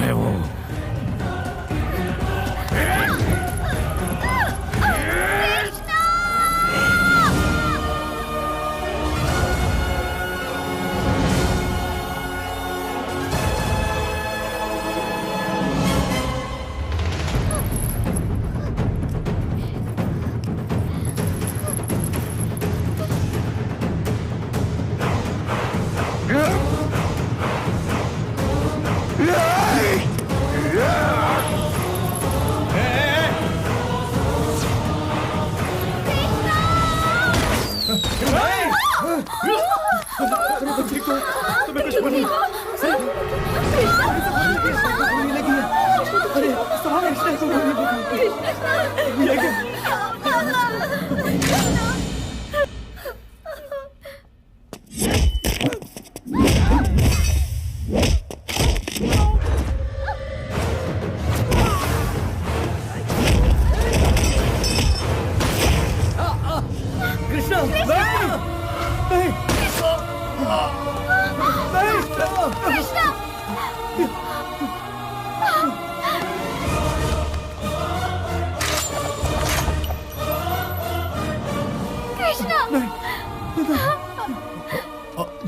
है वो?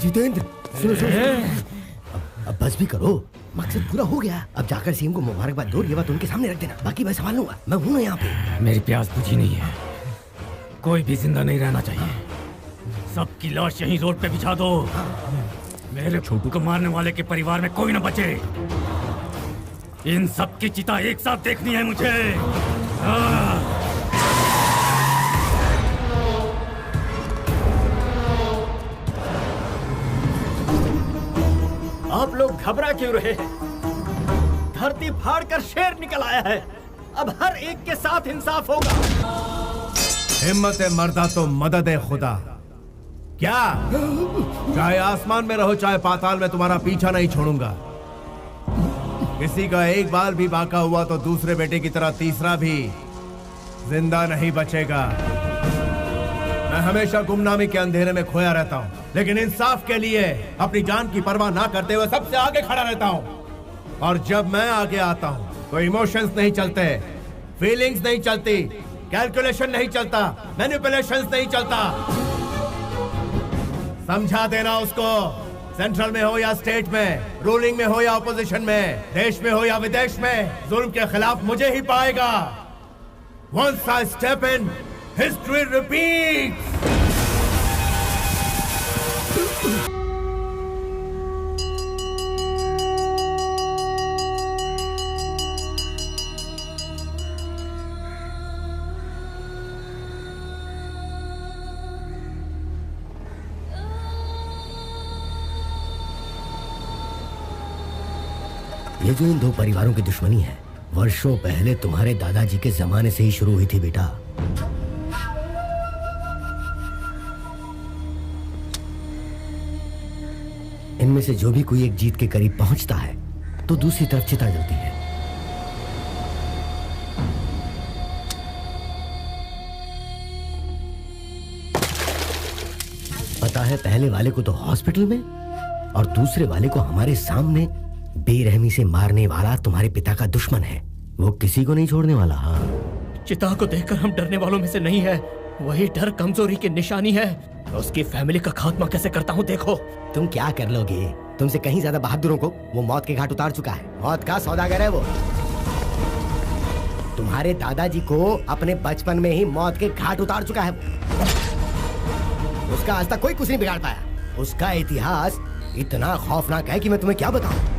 जितेंद्र सुनो सुनो, अब बस भी करो, मकसद पूरा हो गया। अब जाकर सीएम को मुबारकबाद दो, ये बात उनके सामने रख देना, बाकी मैं संभाल लूंगा, मैं हूं ना यहाँ पे। मेरी प्यास बुझी नहीं है, कोई भी जिंदा नहीं रहना चाहिए, सबकी लाश यहीं रोड पे बिछा दो। मेरे छोटू को मारने वाले के परिवार में कोई ना बचे, इन सब की चिता एक साथ देखनी है मुझे। आप लोग घबरा क्यों रहे हैं? धरती फाड़ कर शेर निकल आया है, अब हर एक के साथ इंसाफ होगा। हिम्मत है मर्दा तो मदद है खुदा। क्या चाहे आसमान में रहो चाहे पाताल में, तुम्हारा पीछा नहीं छोड़ूंगा। किसी का एक बाल भी बाका हुआ तो दूसरे बेटे की तरह तीसरा भी जिंदा नहीं बचेगा। मैं हमेशा गुमनामी के अंधेरे में खोया रहता हूँ, लेकिन इंसाफ के लिए अपनी जान की परवाह ना करते हुए सबसे आगे खड़ा रहता हूँ। और जब मैं आगे आता हूँ तो इमोशंस नहीं चलते, फीलिंग्स नहीं चलती, कैलकुलेशन नहीं चलता, मैनिपुलेशंस नहीं चलता। समझा देना उसको, सेंट्रल में हो या स्टेट में, रूलिंग में हो या ऑपोजिशन में, देश में हो या विदेश में, जुल्म के खिलाफ मुझे ही पाएगा। Once I step in, history repeats. ये जो इन दो परिवारों की दुश्मनी है, वर्षों पहले तुम्हारे दादाजी के जमाने से ही शुरू हुई थी बेटा। इनमें से जो भी कोई एक जीत के करीब पहुंचता है तो दूसरी तरफ चिता जलती है। पता है, पहले वाले को तो हॉस्पिटल में और दूसरे वाले को हमारे सामने बेरहमी से मारने वाला तुम्हारे पिता का दुश्मन है। वो किसी को नहीं छोड़ने वाला। हाँ, चिता को देखकर हम डरने वालों में से नहीं है, वही डर कमजोरी की निशानी है। उसकी फैमिली का खात्मा कैसे करता हूँ देखो। तुम क्या कर लोगे? तुमसे कहीं ज्यादा बहादुरों को वो मौत के घाट उतार चुका है, मौत का सौदागर है वो। तुम्हारे दादाजी को अपने बचपन में ही मौत के घाट उतार चुका है। उसका आज तक कोई कुछ नहीं बिगाड़ पाया। उसका इतिहास इतना खौफनाक है कि मैं तुम्हें क्या बताऊं।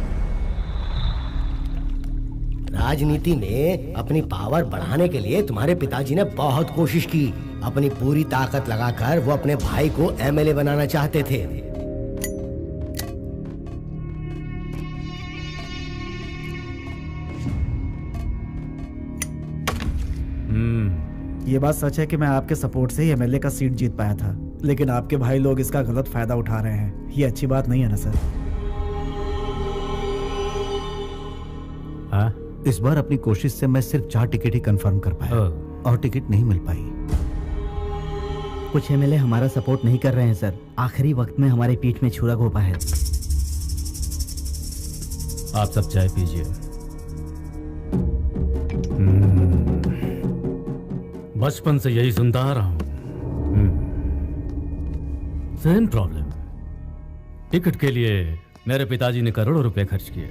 राजनीति में अपनी पावर बढ़ाने के लिए तुम्हारे पिताजी ने बहुत कोशिश की। अपनी पूरी ताकत लगाकर वो अपने भाई को एमएलए बनाना चाहते थे। ये बात सच है कि मैं आपके सपोर्ट से ही एमएलए का सीट जीत पाया था, लेकिन आपके भाई लोग इसका गलत फायदा उठा रहे हैं। ये अच्छी बात नहीं है ना सर? हाँ? इस बार अपनी कोशिश से मैं सिर्फ 4 टिकट ही कंफर्म कर पाया और टिकट नहीं मिल पाई। कुछ एमएलए हमारा सपोर्ट नहीं कर रहे हैं सर। आखिरी वक्त में हमारे पीठ में छुरा घोंपा है। आप सब चाय पीजिए। बचपन से यही सुनता आ रहा हूं। Same problem. टिकट के लिए मेरे पिताजी ने करोड़ों रुपए खर्च किए।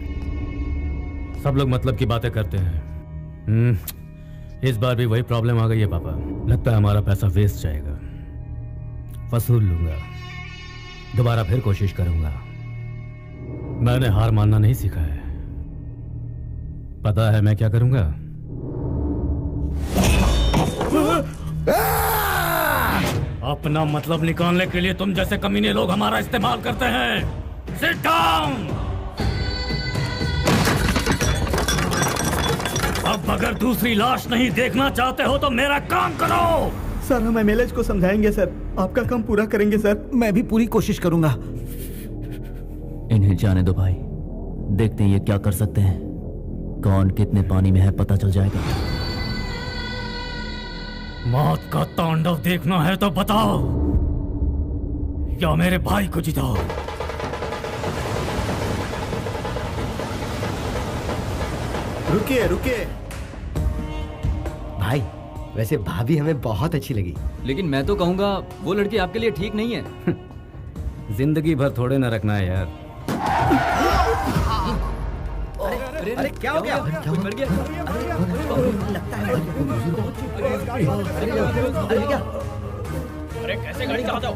सब लोग मतलब की बातें करते हैं। इस बार भी वही प्रॉब्लम आ गई है पापा। लगता है हमारा पैसा वेस्ट जाएगा। वसूल लूंगा, दोबारा फिर कोशिश करूंगा। मैंने हार मानना नहीं सीखा है। पता है मैं क्या करूंगा? अपना मतलब निकालने के लिए तुम जैसे कमीने लोग हमारा इस्तेमाल करते हैं। Sit down. अब अगर दूसरी लाश नहीं देखना चाहते हो तो मेरा काम करो। सर हम एमएलए को समझाएंगे सर, आपका काम पूरा करेंगे सर। मैं भी पूरी कोशिश करूंगा। इन्हें जाने दो भाई, देखते हैं ये क्या कर सकते हैं। कौन कितने पानी में है पता चल जाएगा। मौत का तांडव देखना है तो बताओ, या मेरे भाई को जिताओ। रुकिए रुकिए भाई, वैसे भाभी हमें बहुत अच्छी लगी, लेकिन मैं तो कहूंगा वो लड़की आपके लिए ठीक नहीं है। जिंदगी भर थोड़े ना रखना है यार। अरे क्या हो गया? कोई मर गया? लगता है अरे कैसे गाड़ी चलाते हो?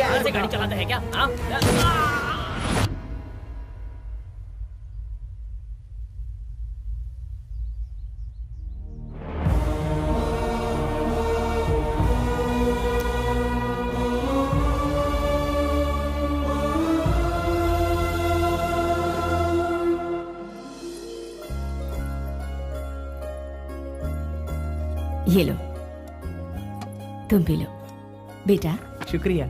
कैसे गाड़ी चलाते हैं क्या? ये लो, तुम भी लो बेटा। शुक्रिया।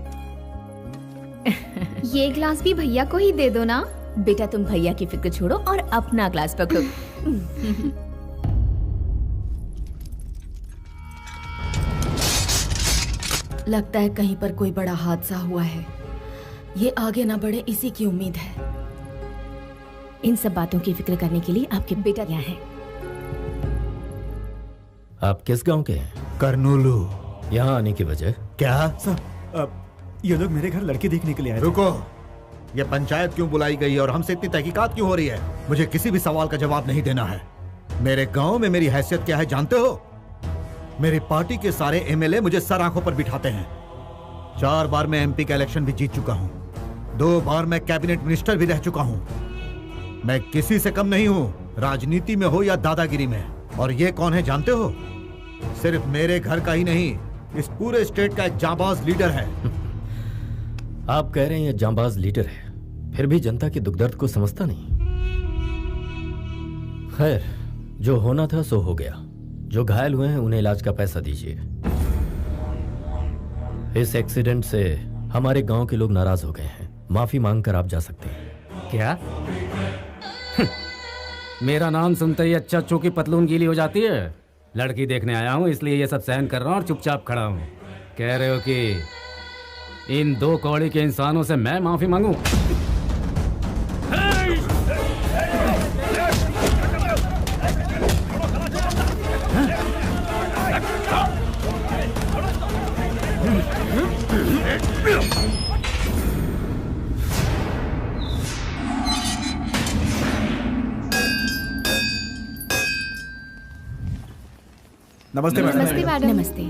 ये ग्लास भी भैया को ही दे दो ना। बेटा तुम भैया की फिक्र छोड़ो और अपना ग्लास पकड़ो। लगता है कहीं पर कोई बड़ा हादसा हुआ है। ये आगे ना बढ़े इसी की उम्मीद है। इन सब बातों की फिक्र करने के लिए आपके बेटा यहाँ है। आप किस गांव के हैं? करनूलू। यहाँ आने की वजह क्या? सर ये लोग मेरे घर लड़की देखने के लिए आए थे। रुको, ये पंचायत क्यों बुलाई गई है और हमसे इतनी तहकीकात क्यों हो रही है? मुझे किसी भी सवाल का जवाब नहीं देना है। मेरे गांव में मेरी हैसियत क्या है जानते हो? मेरी पार्टी के सारे एमएलए मुझे सर आंखों पर बिठाते हैं। 4 बार मैं एमपी का इलेक्शन भी जीत चुका हूँ। 2 बार मैं कैबिनेट मिनिस्टर भी रह चुका हूँ। मैं किसी से कम नहीं हूँ, राजनीति में हो या दादागिरी में। और ये कौन है जानते हो? सिर्फ मेरे घर का ही नहीं, इस पूरे स्टेट का एक जांबाज लीडर है। आप कह रहे हैं ये जांबाज लीडर है, फिर भी जनता के दुख दर्द को समझता नहीं। खैर, जो होना था सो हो गया। जो घायल हुए हैं उन्हें इलाज का पैसा दीजिए। इस एक्सीडेंट से हमारे गांव के लोग नाराज हो गए हैं। माफी मांगकर आप जा सकते हैं। क्या? मेरा नाम सुनते ही अच्छा चौकी पतलून गीली हो जाती है। लड़की देखने आया हूं इसलिए ये सब सहन कर रहा हूं और चुपचाप खड़ा हूं। कह रहे हो कि इन 2 कौड़ी के इंसानों से मैं माफी मांगूं? नमस्ते मैडम। नमस्ते।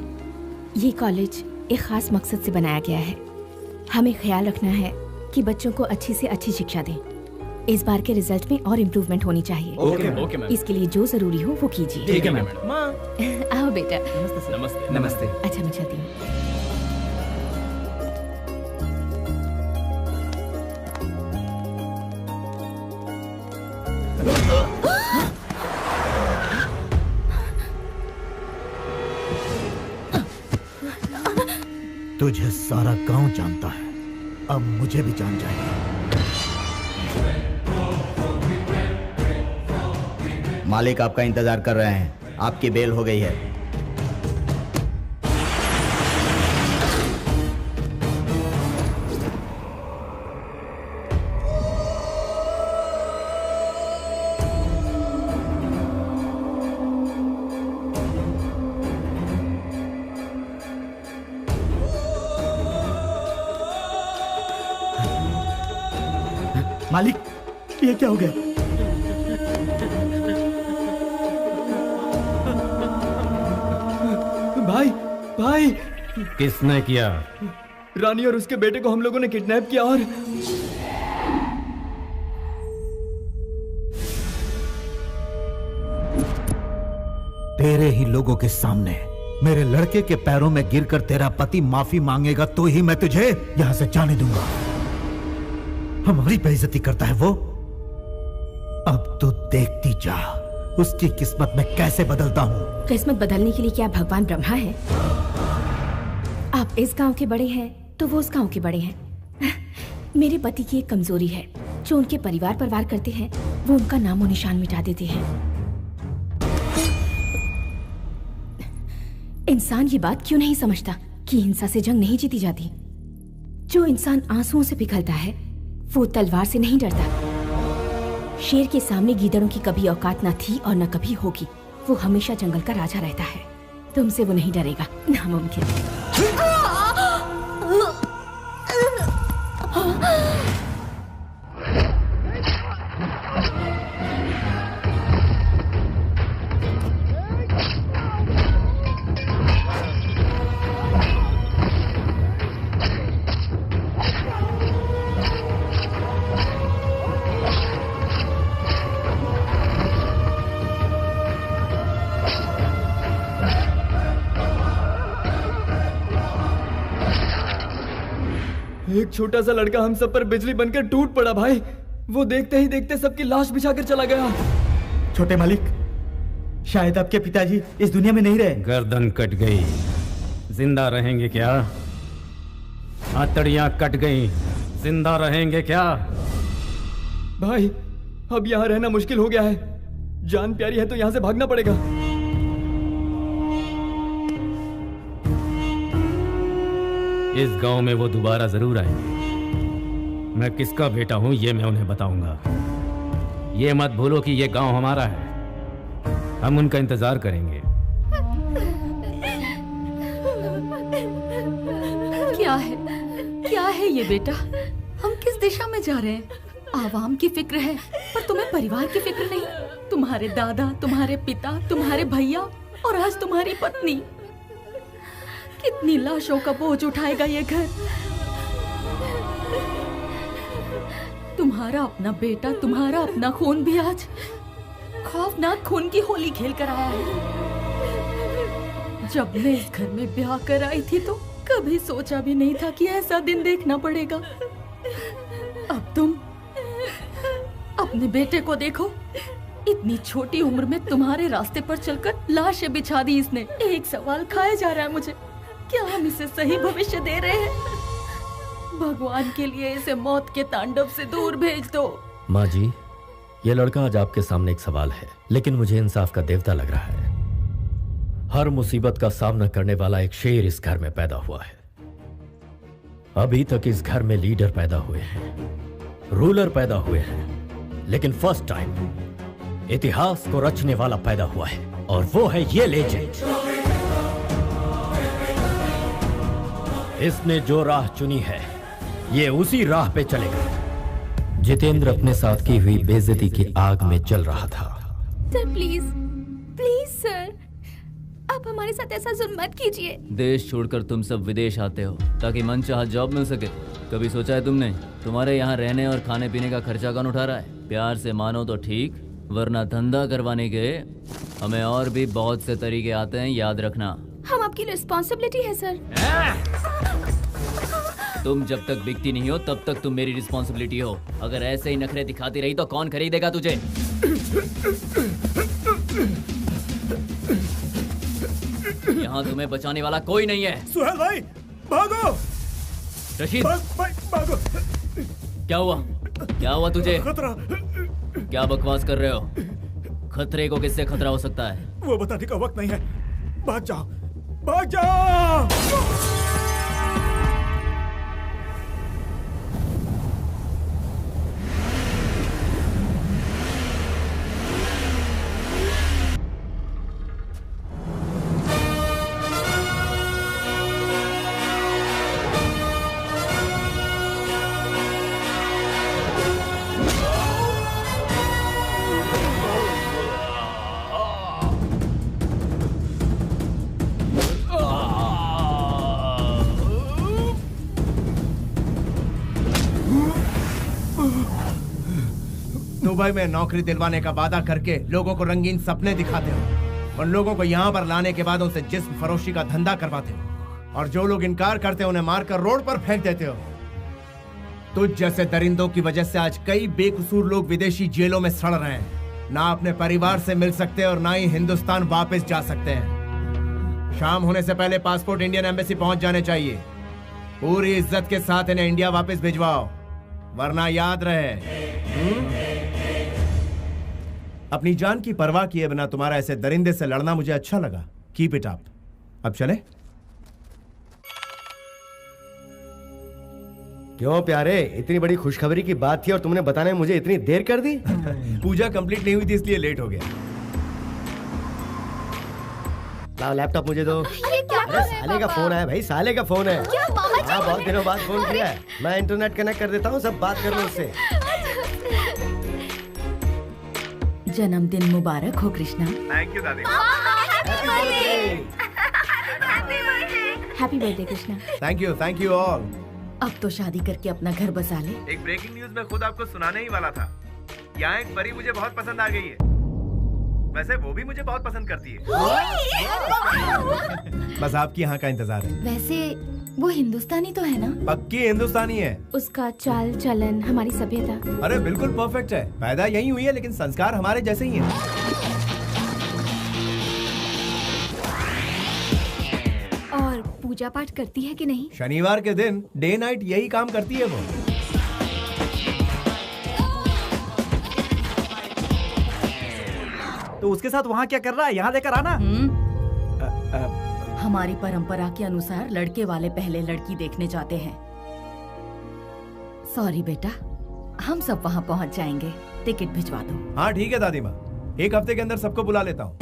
ये कॉलेज एक खास मकसद से बनाया गया है। हमें ख्याल रखना है कि बच्चों को अच्छी से अच्छी शिक्षा दें। इस बार के रिजल्ट में और इम्प्रूवमेंट होनी चाहिए। Okay ma'am. इसके लिए जो जरूरी हो वो कीजिए। ठीक है मैम। आओ बेटा। नमस्ते। नमस्ते। अच्छा मैं चलती हूँ। तुझे सारा गांव जानता है, अब मुझे भी जान जाएगा। मालिक आपका इंतजार कर रहे हैं। आपकी बेल हो गई है। मालिक, ये क्या हो गया? भाई भाई, किसने किया? रानी और उसके बेटे को हम लोगों ने किडनैप किया और तेरे ही लोगों के सामने मेरे लड़के के पैरों में गिरकर तेरा पति माफी मांगेगा तो ही मैं तुझे यहां से जाने दूंगा। हमारी बेइज्जती करता है वो। अब तो देखती जा उसकी किस्मत में कैसे बदलता हूं। किस्मत बदलने के लिए क्या भगवान ब्रह्मा है? आप इस गांव के बड़े हैं तो वो उस गांव के बड़े हैं। मेरे पति की एक कमजोरी है, जो उनके परिवार पर वार करते हैं वो उनका नामो निशान मिटा देते हैं। इंसान ये बात क्यों नहीं समझता कि हिंसा से जंग नहीं जीती जाती? जो इंसान आंसुओं से पिघलता है वो तलवार से नहीं डरता। शेर के सामने गीदड़ों की कभी औकात न थी और न कभी होगी। वो हमेशा जंगल का राजा रहता है। तुमसे वो नहीं डरेगा, नामुमकिन। एक छोटा सा लड़का हम सब पर बिजली बनकर टूट पड़ा भाई। वो देखते ही देखते सबकी लाश बिछाकर चला गया। छोटे मालिक, शायद आपके पिताजी इस दुनिया में नहीं रहे। गर्दन कट गई, जिंदा रहेंगे क्या? हथेलियां कट गई, जिंदा रहेंगे क्या? भाई अब यहाँ रहना मुश्किल हो गया है। जान प्यारी है तो यहाँ से भागना पड़ेगा। इस गांव में वो दोबारा जरूर आएंगे। मैं किसका बेटा हूं ये मैं उन्हें बताऊंगा। ये मत भूलो कि ये गांव हमारा है। हम उनका इंतजार करेंगे। क्या है ये बेटा? हम किस दिशा में जा रहे हैं? आवाम की फिक्र है पर तुम्हें परिवार की फिक्र नहीं। तुम्हारे दादा, तुम्हारे पिता, तुम्हारे भैया और आज तुम्हारी पत्नी। कितनी लाशों का बोझ उठाएगा ये घर? तुम्हारा अपना बेटा, तुम्हारा अपना खून भी आज खौफनाक खून की होली खेल कर आया है। जब मैं इस घर में ब्याह कर आई थी तो कभी सोचा भी नहीं था कि ऐसा दिन देखना पड़ेगा। अब तुम अपने बेटे को देखो, इतनी छोटी उम्र में तुम्हारे रास्ते पर चलकर लाशें बिछा दी इसने। एक सवाल खाया जा रहा है मुझे, क्या हम इसे सही भविष्य दे रहे हैं? भगवान के लिए इसे मौत के तांडव से दूर भेज दो। माँ जी, ये लड़का आज आपके सामने एक सवाल है, लेकिन मुझे इंसाफ का देवता लग रहा है। हर मुसीबत का सामना करने वाला एक शेर इस घर में पैदा हुआ है। अभी तक इस घर में लीडर पैदा हुए हैं, रूलर पैदा हुए हैं, लेकिन फर्स्ट टाइम इतिहास को रचने वाला पैदा हुआ है, और वो है ये लेजेंड। इसने जो राह चुनी है ये उसी राह पे चलेगा। जितेंद्र अपने साथ की हुई बेइज्जती की आग में जल रहा था। सर प्लीज, प्लीज सर, आप हमारे साथ ऐसा जुल्म मत कीजिए। देश छोड़कर तुम सब विदेश आते हो ताकि मनचाहा जॉब मिल सके। कभी सोचा है तुमने तुम्हारे यहाँ रहने और खाने पीने का खर्चा कौन उठा रहा है? प्यार से मानो तो ठीक, वरना धंधा करवाने के हमें और भी बहुत से तरीके आते हैं, याद रखना। हम आपकी रिस्पॉन्सिबिलिटी है सर। तुम जब तक बिकती नहीं हो तब तक तुम मेरी रिस्पॉन्सिबिलिटी हो। अगर ऐसे ही नखरे दिखाती रही तो कौन खरीदेगा तुझे? यहाँ तुम्हें बचाने वाला कोई नहीं है। सुहेल भाई भागो! रशीद भागो! क्या हुआ? क्या हुआ तुझे? खतरा! क्या बकवास कर रहे हो? खतरे को किससे खतरा हो सकता है? वो बताने का वक्त नहीं है। भाग जाओ, भाग जाओ! दुबई में नौकरी दिलवाने का वादा करके लोगों को रंगीन सपने दिखाते हो। उन लोगों को यहाँ पर लाने के बाद उनसे जिस्म फरोशी का धंधा करवाते हो और जो लोग इनकार करते हो उन्हें मारकर रोड पर फेंक देते हो। तुझ जैसे दरिंदों की वजह से आज कई बेकसूर लोग विदेशी जेलों में सड़ रहे हैं। ना अपने परिवार से मिल सकते और ना ही हिंदुस्तान वापस जा सकते हैं। शाम होने से पहले पासपोर्ट इंडियन एम्बेसी पहुंच जाने चाहिए। पूरी इज्जत के साथ इन्हें इंडिया वापस भिजवाओ, वरना याद रहे अपनी जान की परवाह किए बिना तुम्हारा ऐसे दरिंदे से लड़ना मुझे अच्छा लगा। Keep it up. अब चले? क्यों प्यारे, इतनी बड़ी खुशखबरी की बात थी और तुमने बताने में मुझे इतनी देर कर दी? पूजा कंप्लीट नहीं हुई थी इसलिए लेट हो गया। लाओ लैपटॉप मुझे दो। ये क्या कर रहे हैं साले का फोन है भाई, साले का फोन है। क्या मामा जी? हाँ, बहुत दिनों बाद फोन किया है। मैं इंटरनेट कनेक्ट कर देता हूँ, सब बात कर लो उससे। जन्मदिन मुबारक हो कृष्णा। थैंक यू दादी। Happy birthday Krishna. Thank you all. अब तो शादी करके अपना घर बसा ले। एक ब्रेकिंग न्यूज मैं खुद आपको सुनाने ही वाला था। यहाँ एक परी मुझे बहुत पसंद आ गई है। वैसे वो भी मुझे बहुत पसंद करती है। बस आपकी यहाँ का इंतजार है। वैसे वो हिंदुस्तानी तो है ना? पक्की हिंदुस्तानी है। उसका चाल चलन, हमारी सभ्यता। अरे बिल्कुल परफेक्ट है। पैदा यही हुई है लेकिन संस्कार हमारे जैसे ही हैं। और पूजा पाठ करती है कि नहीं? शनिवार के दिन डे नाइट यही काम करती है वो। तो उसके साथ वहाँ क्या कर रहा है? यहाँ लेकर आना। हमारी परंपरा के अनुसार लड़के वाले पहले लड़की देखने जाते हैं। सॉरी बेटा, हम सब वहाँ पहुँच जाएंगे। टिकट भिजवा दो। हाँ ठीक है दादी माँ, एक हफ्ते के अंदर सबको बुला लेता हूँ।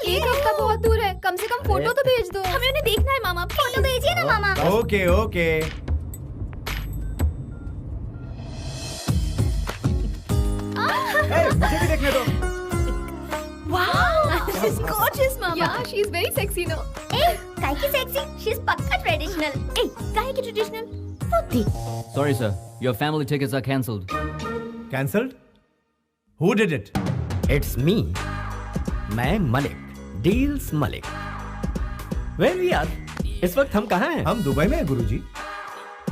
एक हफ्ता बहुत दूर है, कम से कम फोटो तो भेज दो। हमें उन्हें देखना है मामा, फोटो भेजिए ना मामा। Okay okay. मुझे भी देखने दो। Wow, she's gorgeous, mama. Yeah, she's very sexy, no? Hey, काहे की sexy? She's पक्का traditional. Hey, काहे की traditional? फुद्दी। Sorry sir, your family tickets are cancelled. Cancelled? Who did it? It's me. मैं Malik, deals Malik. Where we are? इस वक्त हम कहाँ हैं? हम दुबई में हैं गुरुजी।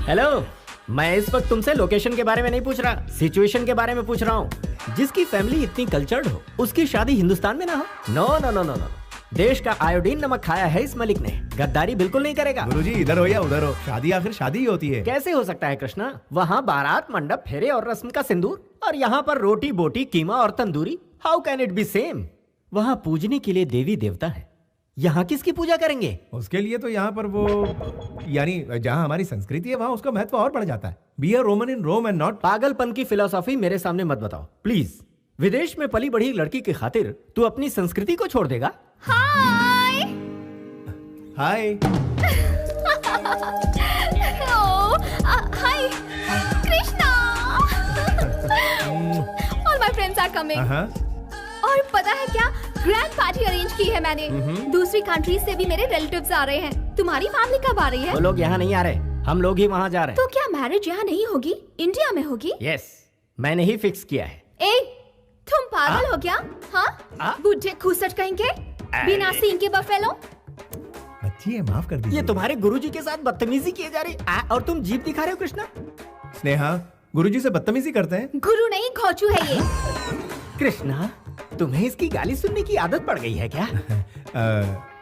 हेलो, मैं इस वक्त तुमसे लोकेशन के बारे में नहीं पूछ रहा, सिचुएशन के बारे में पूछ रहा हूँ। जिसकी फैमिली इतनी कल्चर्ड हो, उसकी शादी हिंदुस्तान में ना हो। No no no no no, देश का आयोडीन नमक खाया है इस मलिक ने, गद्दारी बिल्कुल नहीं करेगा। गुरुजी इधर हो या उधर हो, शादी आखिर शादी ही होती है। कैसे हो सकता है कृष्णा? वहाँ बारात, मंडप, फेरे और रस्म का सिंदूर, और यहाँ पर रोटी बोटी, कीमा और tandoori. How can it be same? वहाँ पूजने के लिए देवी देवता है, यहाँ किसकी पूजा करेंगे? उसके लिए तो यहाँ पर वो, यानी जहाँ हमारी संस्कृति है वहाँ उसका महत्व और बढ़ जाता है। Be a Roman in Rome and not. पागलपन की फिलॉसफी मेरे सामने मत बताओ प्लीज। विदेश में पली बढ़ी लड़की की खातिर तू अपनी संस्कृति को छोड़ देगा? हाय। हाय। हाय Krishna. All my friends are coming. और पता है क्या, ग्रैंड पार्टी अरेंज की है मैंने। दूसरी कंट्री से भी मेरे रिलेटिव्स आ रहे हैं। तुम्हारी फैमिली कब आ रही है? वो लोग यहाँ नहीं आ रहे, हम लोग ही वहाँ जा रहे हैं। तो क्या मैरिज यहाँ नहीं होगी, इंडिया में होगी? यस, मैंने ही फिक्स किया है। ए, तुम पागल हो क्या? हाँ, बुढ़े खूसट कहेंगे, बिना सींग के बफेलो। अच्छी है, माफ कर दीजिए। ये तुम्हारे गुरुजी के साथ बदतमीजी की जा रही और तुम जीप दिखा रहे हो कृष्णा। स्नेहा, गुरुजी से बदतमीजी करते हैं? गुरु नहीं, घोचू है ये। कृष्णा, तुम्हें इसकी गाली सुनने की आदत पड़ गई है क्या?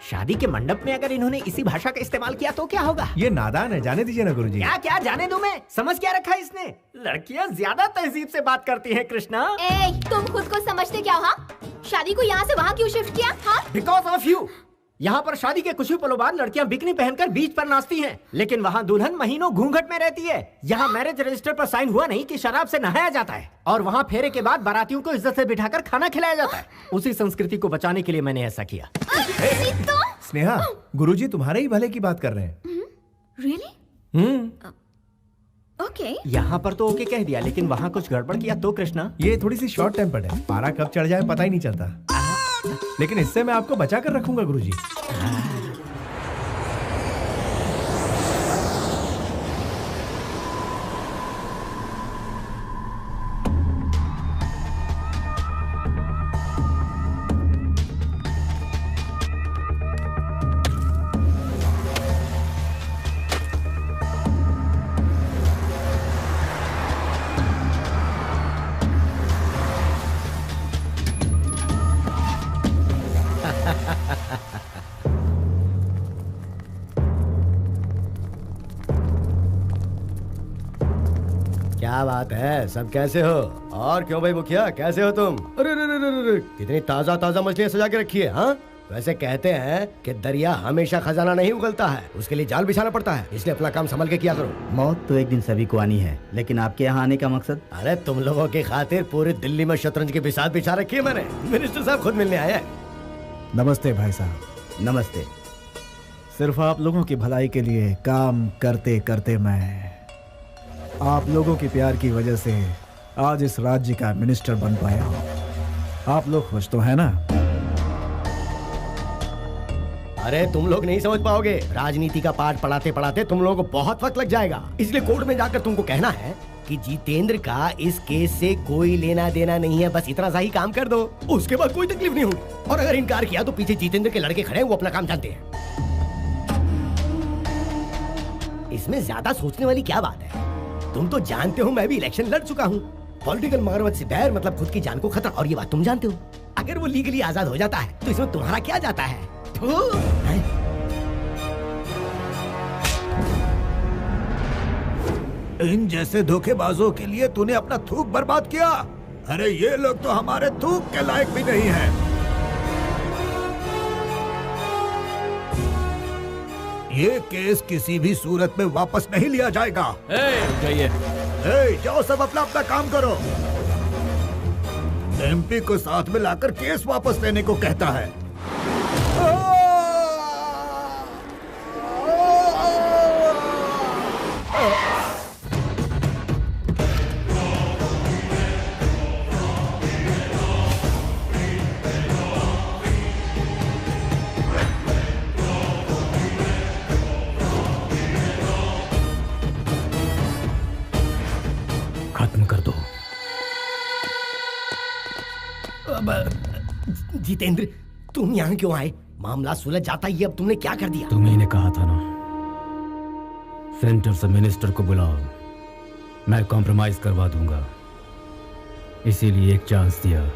शादी के मंडप में अगर इन्होंने इसी भाषा का इस्तेमाल किया तो क्या होगा? ये नादान है, जाने दीजिए ना गुरुजी। क्या क्या जाने दूं मैं? समझ क्या रखा है इसने? लड़कियां ज्यादा तहजीब से बात करती हैं कृष्णा। ए, तुम खुद को समझते क्या हो? हाँ? शादी को यहाँ से वहाँ क्यों शिफ्ट किया? हाँ? Because of you। यहाँ पर शादी के कुछ ही पलों बाद लड़कियां बिकनी पहनकर बीच पर नाचती हैं, लेकिन वहाँ दुल्हन महीनों घूंघट में रहती है। यहाँ मैरिज रजिस्टर पर साइन हुआ नहीं कि शराब से नहाया जाता है, और वहाँ फेरे के बाद बारातियों को इज्जत से बिठाकर खाना खिलाया जाता है। उसी संस्कृति को बचाने के लिए मैंने ऐसा किया। स्नेहा, गुरुजी तुम्हारे ही भले की बात कर रहे हैं। Really? ओके। यहाँ पर तो ओके कह दिया, लेकिन वहाँ कुछ गड़बड़ किया तो कृष्णा? ये थोड़ी सी शॉर्ट टेम्पर्ड है, पारा कब चढ़ जाए पता ही नहीं चलता। लेकिन इससे मैं आपको बचा कर रखूंगा गुरुजी। क्या बात है, सब कैसे हो? और क्यों भाई मुखिया, कैसे हो तुम? अरे रे रे रे रे, कितनी ताजा ताजा मछलियाँ सजा के रखी है। हाँ, वैसे कहते हैं कि दरिया हमेशा खजाना नहीं उगलता है, उसके लिए जाल बिछाना पड़ता है, इसलिए अपना काम संभल के किया करो। मौत तो एक दिन सभी को आनी है, लेकिन आपके यहाँ आने का मकसद? अरे तुम लोगों की खातिर पूरी दिल्ली में शतरंज की बिसात बिछा रखी है मैंने। मिनिस्टर साहब खुद मिलने आए हैं। नमस्ते भाई साहब। नमस्ते। सिर्फ आप लोगों की भलाई के लिए काम करते करते मैं आप लोगों के प्यार की वजह से आज इस राज्य का मिनिस्टर बन पाया हूँ। आप लोग खुश तो हैं ना? अरे तुम लोग नहीं समझ पाओगे, राजनीति का पाठ पढ़ाते पढ़ाते तुम लोगों को बहुत वक्त लग जाएगा, इसलिए कोर्ट में जाकर तुमको कहना है कि जितेंद्र का इस केस से कोई लेना देना नहीं है, बस इतना सा ही काम कर दो, उसके बाद कोई तकलीफ नहीं होगी। और अगर इनकार किया तो पीछे जितेंद्र के लड़के खड़े हैं, वो अपना काम जानते हैं। इसमें ज्यादा सोचने वाली क्या बात है? तुम तो जानते हो मैं भी इलेक्शन लड़ चुका हूँ। पॉलिटिकल मगरमच्छ से बैर मतलब खुद की जान को खतरा, और ये बात तुम जानते हो। अगर वो लीगली आजाद हो जाता है तो इसमें तुम्हारा क्या जाता है? इन जैसे धोखेबाजों के लिए तूने अपना थूक बर्बाद किया। अरे ये लोग तो हमारे थूक के लायक भी नहीं है। ये केस किसी भी सूरत में वापस नहीं लिया जाएगा। जाओ सब अपना अपना काम करो। एमपी को साथ में लाकर केस वापस लेने को कहता है। खत्म कर दो। जितेंद्र, तुम यहाँ क्यों आए? मामला सुलझ जाता ये, अब तुमने क्या कर दिया? तुम्ही ने कहा था ना, सेंटर से मिनिस्टर को बुलाओ, मैं कॉम्प्रोमाइज करवा दूंगा। इसीलिए एक चांस दिया।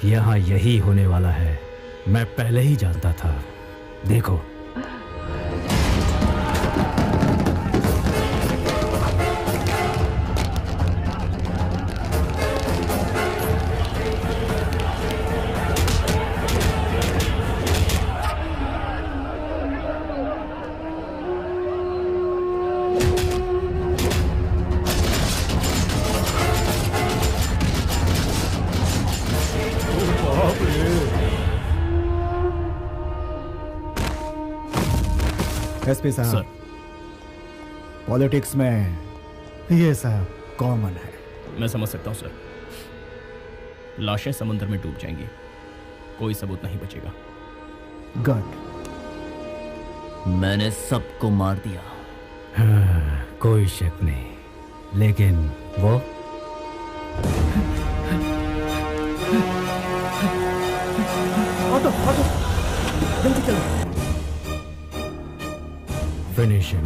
यहाँ यही होने वाला है, मैं पहले ही जानता था। देखो एसपी साहब, पॉलिटिक्स में ये सब कॉमन है। मैं समझ सकता हूँ सर। लाशें समुद्र में डूब जाएंगी, कोई सबूत नहीं बचेगा। गुड। मैंने सबको मार दिया। हाँ, कोई शक नहीं, लेकिन वो जल्दी चलो। Finish him.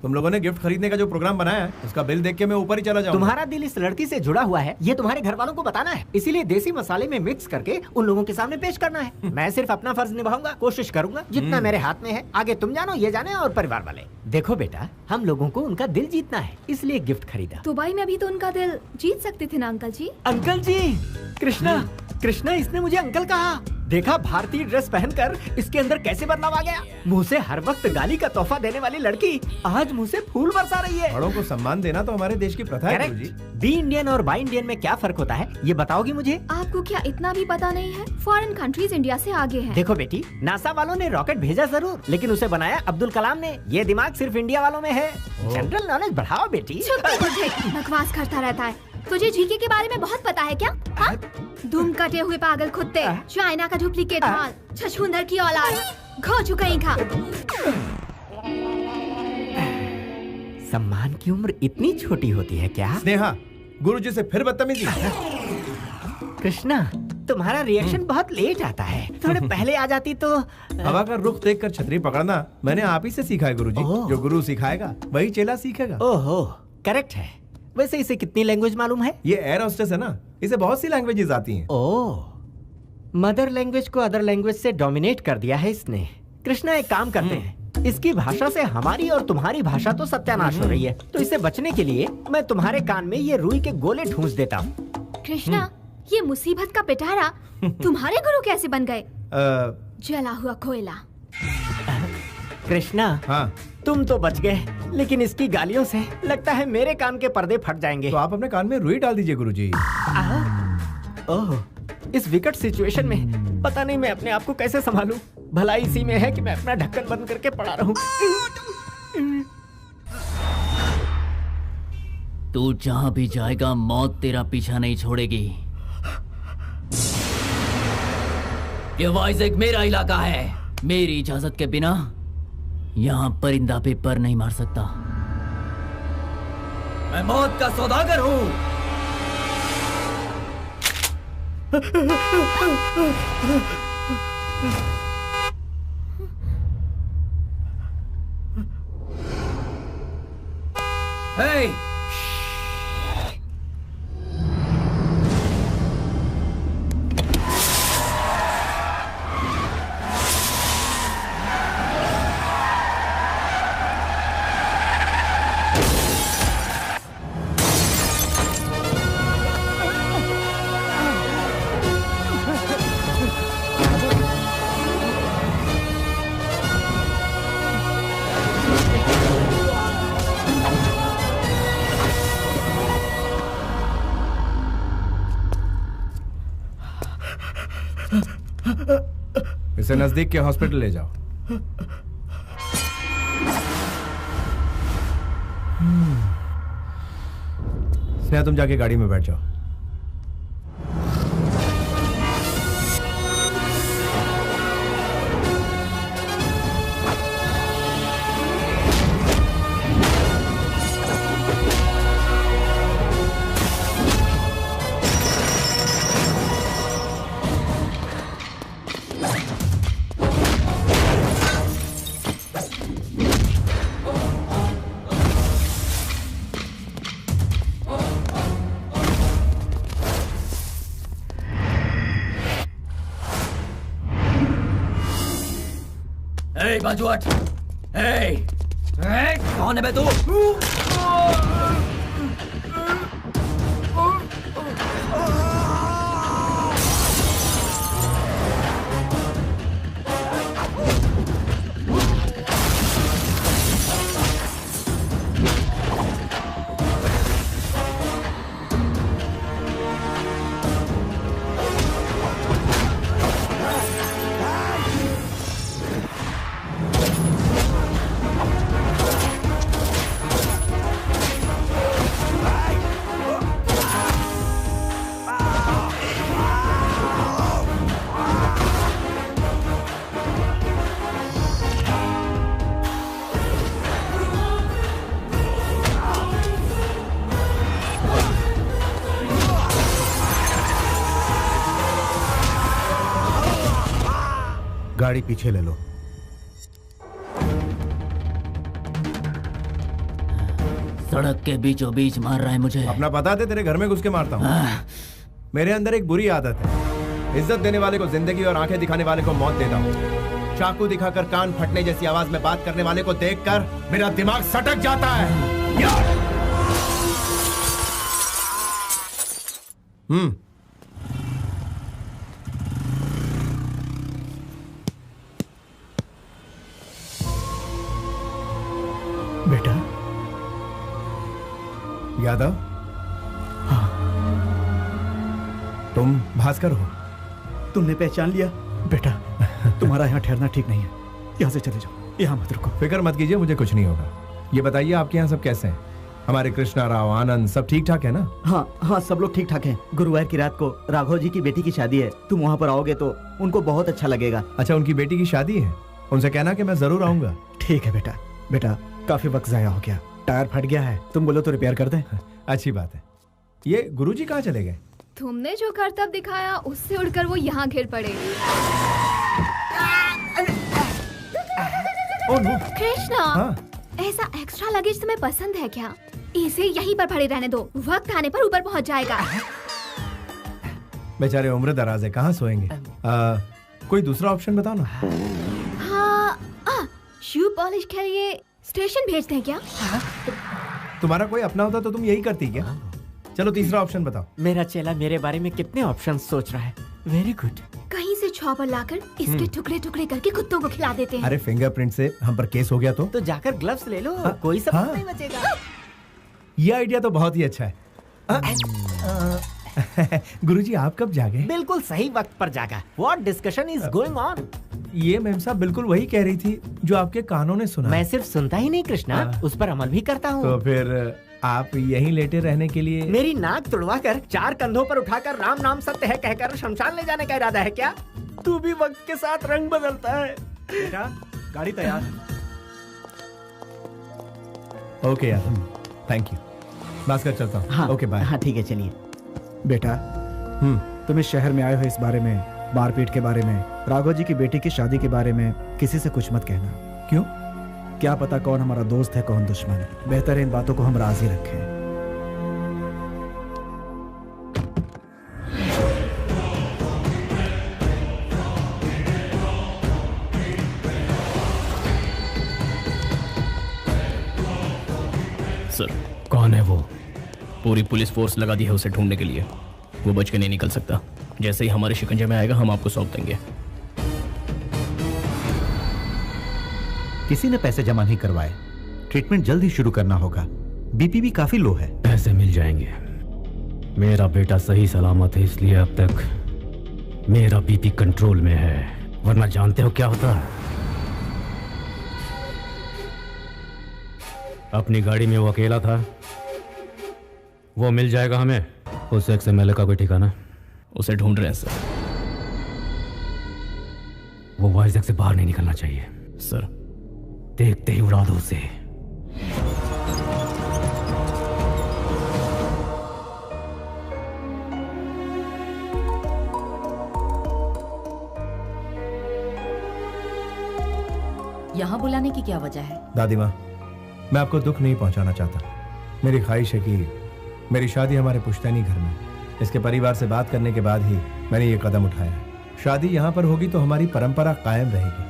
तुम लोगों ने गिफ्ट खरीदने का जो प्रोग्राम बनाया है, उसका बिल देख के मैं ऊपर ही चला जाऊंगा। तुम्हारा दिल इस लड़की से जुड़ा हुआ है, ये तुम्हारे घर वालों को बताना है, इसीलिए देसी मसाले में मिक्स करके उन लोगों के सामने पेश करना है। मैं सिर्फ अपना फर्ज निभाऊंगा, कोशिश करूंगा जितना मेरे हाथ में है। आगे तुम जानो, ये जाने और परिवार वाले। देखो बेटा, हम लोगों को उनका दिल जीतना है, इसलिए गिफ्ट खरीदा। दुबई में भी तो उनका दिल जीत सकते थे ना अंकल जी। अंकल जी, कृष्णा, कृष्णा, इसने मुझे अंकल कहा। देखा भारतीय ड्रेस पहनकर इसके अंदर कैसे बदलाव आ गया। मुंह से हर वक्त गाली का तोहफा देने वाली लड़की आज मुंह से फूल बरसा रही है। बड़ों को सम्मान देना तो हमारे देश की प्रथा है गुरुजी। बी इंडियन और बाई इंडियन में क्या फर्क होता है, ये बताओगी मुझे? आपको क्या इतना भी पता नहीं है? फॉरेन कंट्रीज इंडिया से आगे हैं। देखो बेटी, नासा वालों ने रॉकेट भेजा जरूर, लेकिन उसे बनाया अब्दुल कलाम ने। ये दिमाग सिर्फ इंडिया वालों में है। जनरल नॉलेज बढ़ाओ बेटी। बकवास करता रहता है। तुझे जीके के बारे में बहुत पता है क्या? हाँ? दुम कटे हुए पागल कुत्ते, चाइना का डुप्लीकेट माल, छछूंदर की औलाद, घो चुका खा। सम्मान की उम्र इतनी छोटी होती है क्या? स्नेहा, गुरुजी से फिर बदतमीजी। कृष्णा, तुम्हारा रिएक्शन बहुत लेट आता है, थोड़े पहले आ जाती तो। हवा का रुख देखकर छतरी पकड़ना मैंने आप ही से सीखा है गुरुजी। जो गुरु सिखाएगा वही चेला सीखेगा। ओहो, करेक्ट है। वैसे इसे कितनी लैंग्वेज मालूम है? ये एयर होस्टेस है ना, इसे बहुत सी लैंग्वेजेस आती हैं। ओह, मदर लैंग्वेज को अदर लैंग्वेज से डोमिनेट कर दिया है इसने। कृष्णा, एक काम करते हैं, इसकी भाषा से हमारी और तुम्हारी भाषा तो सत्यानाश हो रही है। तो इससे बचने के लिए मैं तुम्हारे कान में ये रुई के गोले ठूंस देता हूँ। कृष्णा, ये मुसीबत का पिटारा तुम्हारे गुरु कैसे बन गए? जला हुआ कोयला। कृष्णा, हाँ? तुम तो बच गए, लेकिन इसकी गालियों से लगता है मेरे कान के पर्दे फट जाएंगे। तो आप अपने कान में रुई डाल दीजिए गुरुजी। ओह, इस विकट सिचुएशन में पता नहीं मैं अपने आप को कैसे संभालूं। भलाई इसी में है कि मैं अपना ढक्कन बंद करके पड़ा रहूं। तू जहां भी जाएगा मौत तेरा पीछा नहीं छोड़ेगी। ये वाइज़ेक मेरा इलाका है। मेरी इजाजत के बिना यहां परिंदा भी पर नहीं मार सकता। मैं मौत का सौदागर हूं। Hey! इसे नजदीक के हॉस्पिटल ले जाओ। स्नेहा, तुम जाके गाड़ी में बैठ जाओ। बाजू हट। कौन है बे तू? गाड़ी पीछे ले लो। सड़क के बीचों बीच मार रहा है मुझे। अपना बता दे, तेरे घर में घुस के मारता हूँ। मेरे अंदर एक बुरी आदत है, इज्जत देने वाले को जिंदगी और आंखें दिखाने वाले को मौत देता हूँ। चाकू दिखाकर कान फटने जैसी आवाज में बात करने वाले को देखकर मेरा दिमाग सटक जाता है। बेटा यादव, हाँ, तुम भास्कर हो? तुमने पहचान लिया? बेटा तुम्हारा यहाँ ठहरना ठीक नहीं है, यहाँ से चले जाओ, यहाँ मत रुको। फिक्र मत कीजिए, मुझे कुछ नहीं होगा। ये बताइए आपके यहाँ सब कैसे हैं? हमारे कृष्णा राव, आनंद सब ठीक ठाक है ना? हाँ हाँ, सब लोग ठीक ठाक हैं। गुरुवार की रात को राघव जी की बेटी की शादी है, तुम वहाँ पर आओगे तो उनको बहुत अच्छा लगेगा। अच्छा, उनकी बेटी की शादी है? उनसे कहना कि मैं जरूर आऊंगा। ठीक है बेटा। बेटा काफी वक्त जाया हो गया, टायर फट गया है, तुम बोलो तो रिपेयर कर दें। अच्छी बात है। ये गुरुजी कहाँ चले गए? तुमने जो करतब दिखाया उससे उड़कर वो यहाँ घिर पड़े। Oh no. कृष्णा, ऐसा एक्स्ट्रा लगेज तुम्हें पसंद है क्या? इसे यहीं पर पड़े रहने दो, वक्त आने पर ऊपर पहुँच जाएगा। बेचारे उम्र दराज है, कहाँ सोएंगे? कोई दूसरा ऑप्शन बताओ ना। हाँ, शिव पॉलिश के लिए स्टेशन भेजते हैं क्या? तुम्हारा कोई अपना होता तो तुम यही करती क्या? चलो तीसरा ऑप्शन बताओ। मेरा चेला मेरे बारे में कितने ऑप्शन सोच रहा है। Very good. कहीं से चॉपर लाकर इसके टुकड़े टुकड़े करके कुत्तों को खिला देते हैं। अरे फिंगरप्रिंट से हम पर केस हो गया तो जाकर ग्लव्स ले लो, कोई सबूत नहीं बचेगा। ये आइडिया तो बहुत ही अच्छा है। गुरुजी आप कब जागे? बिल्कुल सही वक्त पर जागा। What discussion is going on? ये मैम साहब बिल्कुल वही कह रही थी जो आपके कानों ने सुना। मैं सिर्फ सुनता ही नहीं कृष्णा, उस पर अमल भी करता हूँ। तो फिर आप यहीं लेटे रहने के लिए मेरी नाक तुड़वा कर 4 कंधों पर उठाकर राम नाम सत्य है कहकर शमशान ले जाने का इरादा है क्या? तू भी वक्त के साथ रंग बदलता है। बेटा गाड़ी तैयार है। ओके यार, थैंक यू। भास्कर चलता हूँ। हाँ, ओके बाय। हाँ ठीक है चलिए। बेटा तुम इस शहर में आए हो इस बारे में, मारपीट के बारे में, राघव जी की बेटी की शादी के बारे में किसी से कुछ मत कहना। क्यों? क्या पता कौन हमारा दोस्त है कौन दुश्मन। बेहतर है इन बातों को हम राजी रखें। सर कौन है वो? पूरी पुलिस फोर्स लगा दी है उसे ढूंढने के लिए। वो बच के नहीं निकल सकता। जैसे ही हमारे शिकंजे में आएगा हम आपको सौंप देंगे। किसी ने पैसे जमा नहीं करवाए। ट्रीटमेंट जल्द ही शुरू करना होगा। बीपी भी काफी लो है। पैसे मिल जाएंगे। मेरा बेटा सही सलामत है, इसलिए अब तक मेरा बीपी कंट्रोल में है, वरना जानते हो क्या होता? अपनी गाड़ी में वो अकेला था। वो मिल जाएगा हमें। उस XMLA का कोई ठिकाना? उसे ढूंढ रहे हैं सर। वो वाइजैक से बाहर नहीं निकलना चाहिए सर। देखते ही उड़ा दो उसे। यहाँ बुलाने की क्या वजह है? दादी माँ, मैं आपको दुख नहीं पहुंचाना चाहता। मेरी ख्वाहिश है कि मेरी शादी हमारे पुश्तैनी घर में। इसके परिवार से बात करने के बाद ही मैंने ये कदम उठाया है। शादी यहाँ पर होगी तो हमारी परंपरा कायम रहेगी।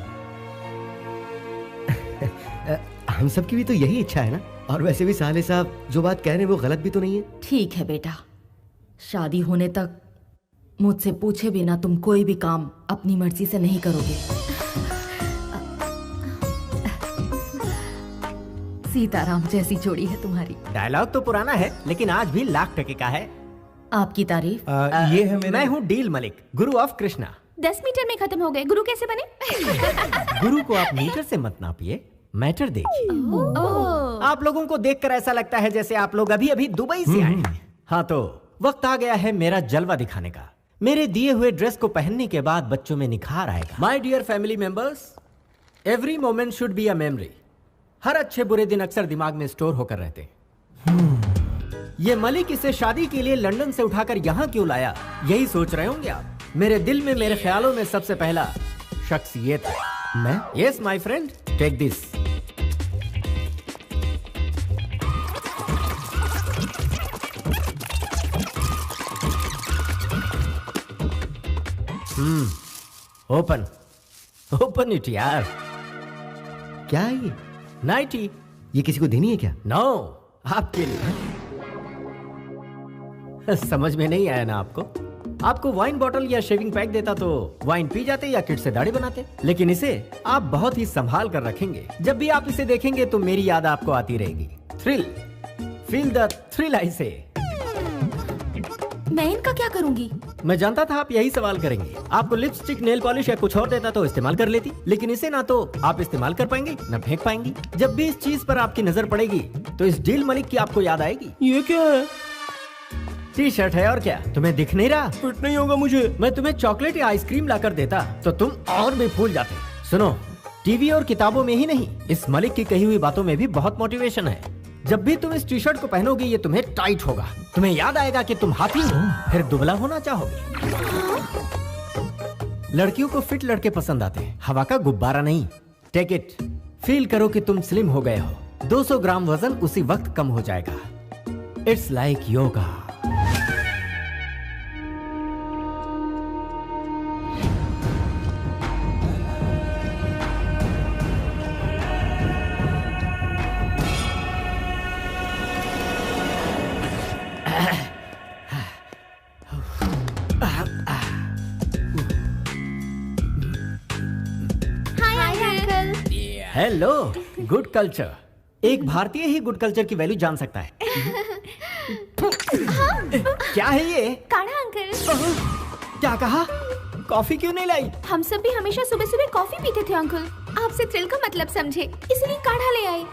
हम सब की भी तो यही इच्छा है ना। और वैसे भी साले साहब जो बात कह रहे हैं वो गलत भी तो नहीं है। ठीक है बेटा, शादी होने तक मुझसे पूछे बिना तुम कोई भी काम अपनी मर्जी से नहीं करोगे। सीताराम जैसी जोड़ी है तुम्हारी। डायलॉग तो पुराना है लेकिन आज भी लाख टके का है। आपकी तारीफ। ये है मेरा। मैं हूँ deal Malik, Guru of Krishna. 10 metre में खत्म हो गए। गुरु कैसे बने? गुरु को आप मीटर से मत नापिए, मैटर देखिए। आप लोगों को देखकर ऐसा लगता है जैसे आप लोग अभी अभी दुबई से आए हैं। हाँ तो वक्त आ गया है मेरा जलवा दिखाने का। मेरे दिए हुए ड्रेस को पहनने के बाद बच्चों में निखार आएगा। My dear family members, every moment should be a memory. हर अच्छे बुरे दिन अक्सर दिमाग में स्टोर होकर रहते। ये मलिक इसे शादी के लिए लंदन से उठाकर यहाँ क्यों लाया, यही सोच रहे होंगे आप। मेरे दिल में, मेरे ख्यालों में सबसे पहला शख्स ये था। मैं? Yes my friend, take this. Open open it यार। क्या है ये? नाइटी। ये किसी को देनी है क्या? नो, आपके लिए। समझ में नहीं आया ना आपको? आपको वाइन बॉटल या शेविंग पैक देता तो वाइन पी जाते या किट से दाढ़ी बनाते। लेकिन इसे आप बहुत ही संभाल कर रखेंगे। जब भी आप इसे देखेंगे तो मेरी याद आपको आती रहेगी। थ्रिल, फील द थ्रिल आई से। मैं इनका क्या करूंगी? मैं जानता था आप यही सवाल करेंगे। आपको लिपस्टिक, नेल पॉलिश या कुछ और देता तो इस्तेमाल कर लेती, लेकिन इसे ना तो आप इस्तेमाल कर पाएंगे ना फेंक पाएंगी। जब भी इस चीज पर आपकी नजर पड़ेगी तो इस डील मलिक की आपको याद आएगी। ये क्या है? टी शर्ट है और क्या? तुम्हें दिख नहीं रहा? फिट नहीं होगा मुझे। मैं तुम्हें चॉकलेट या आइसक्रीम लाकर देता तो तुम और भी फूल जाते। सुनो, टीवी और किताबों में ही नहीं, इस मलिक की कही हुई बातों में भी बहुत मोटिवेशन है। जब भी तुम इस टी शर्ट को पहनोगे ये तुम्हें टाइट होगा। तुम्हें याद आएगा कि तुम हाथी हो, फिर दुबला होना चाहोगे। लड़कियों को फिट लड़के पसंद आते हैं, हवा का गुब्बारा नहीं। टेक इट, फील करो कि तुम स्लिम हो गए हो। 200 ग्राम वजन उसी वक्त कम हो जाएगा। It's like yoga. Hello, good culture. एक भारतीय ही गुड कल्चर की वैल्यू जान सकता है। क्या है ये? काढ़ा अंकल। क्या कहा? कॉफी क्यों नहीं लाई? हम सब भी हमेशा सुबह सुबह कॉफी पीते थे अंकल। आपसे थ्रिल का मतलब समझे, इसलिए काढ़ा ले आए।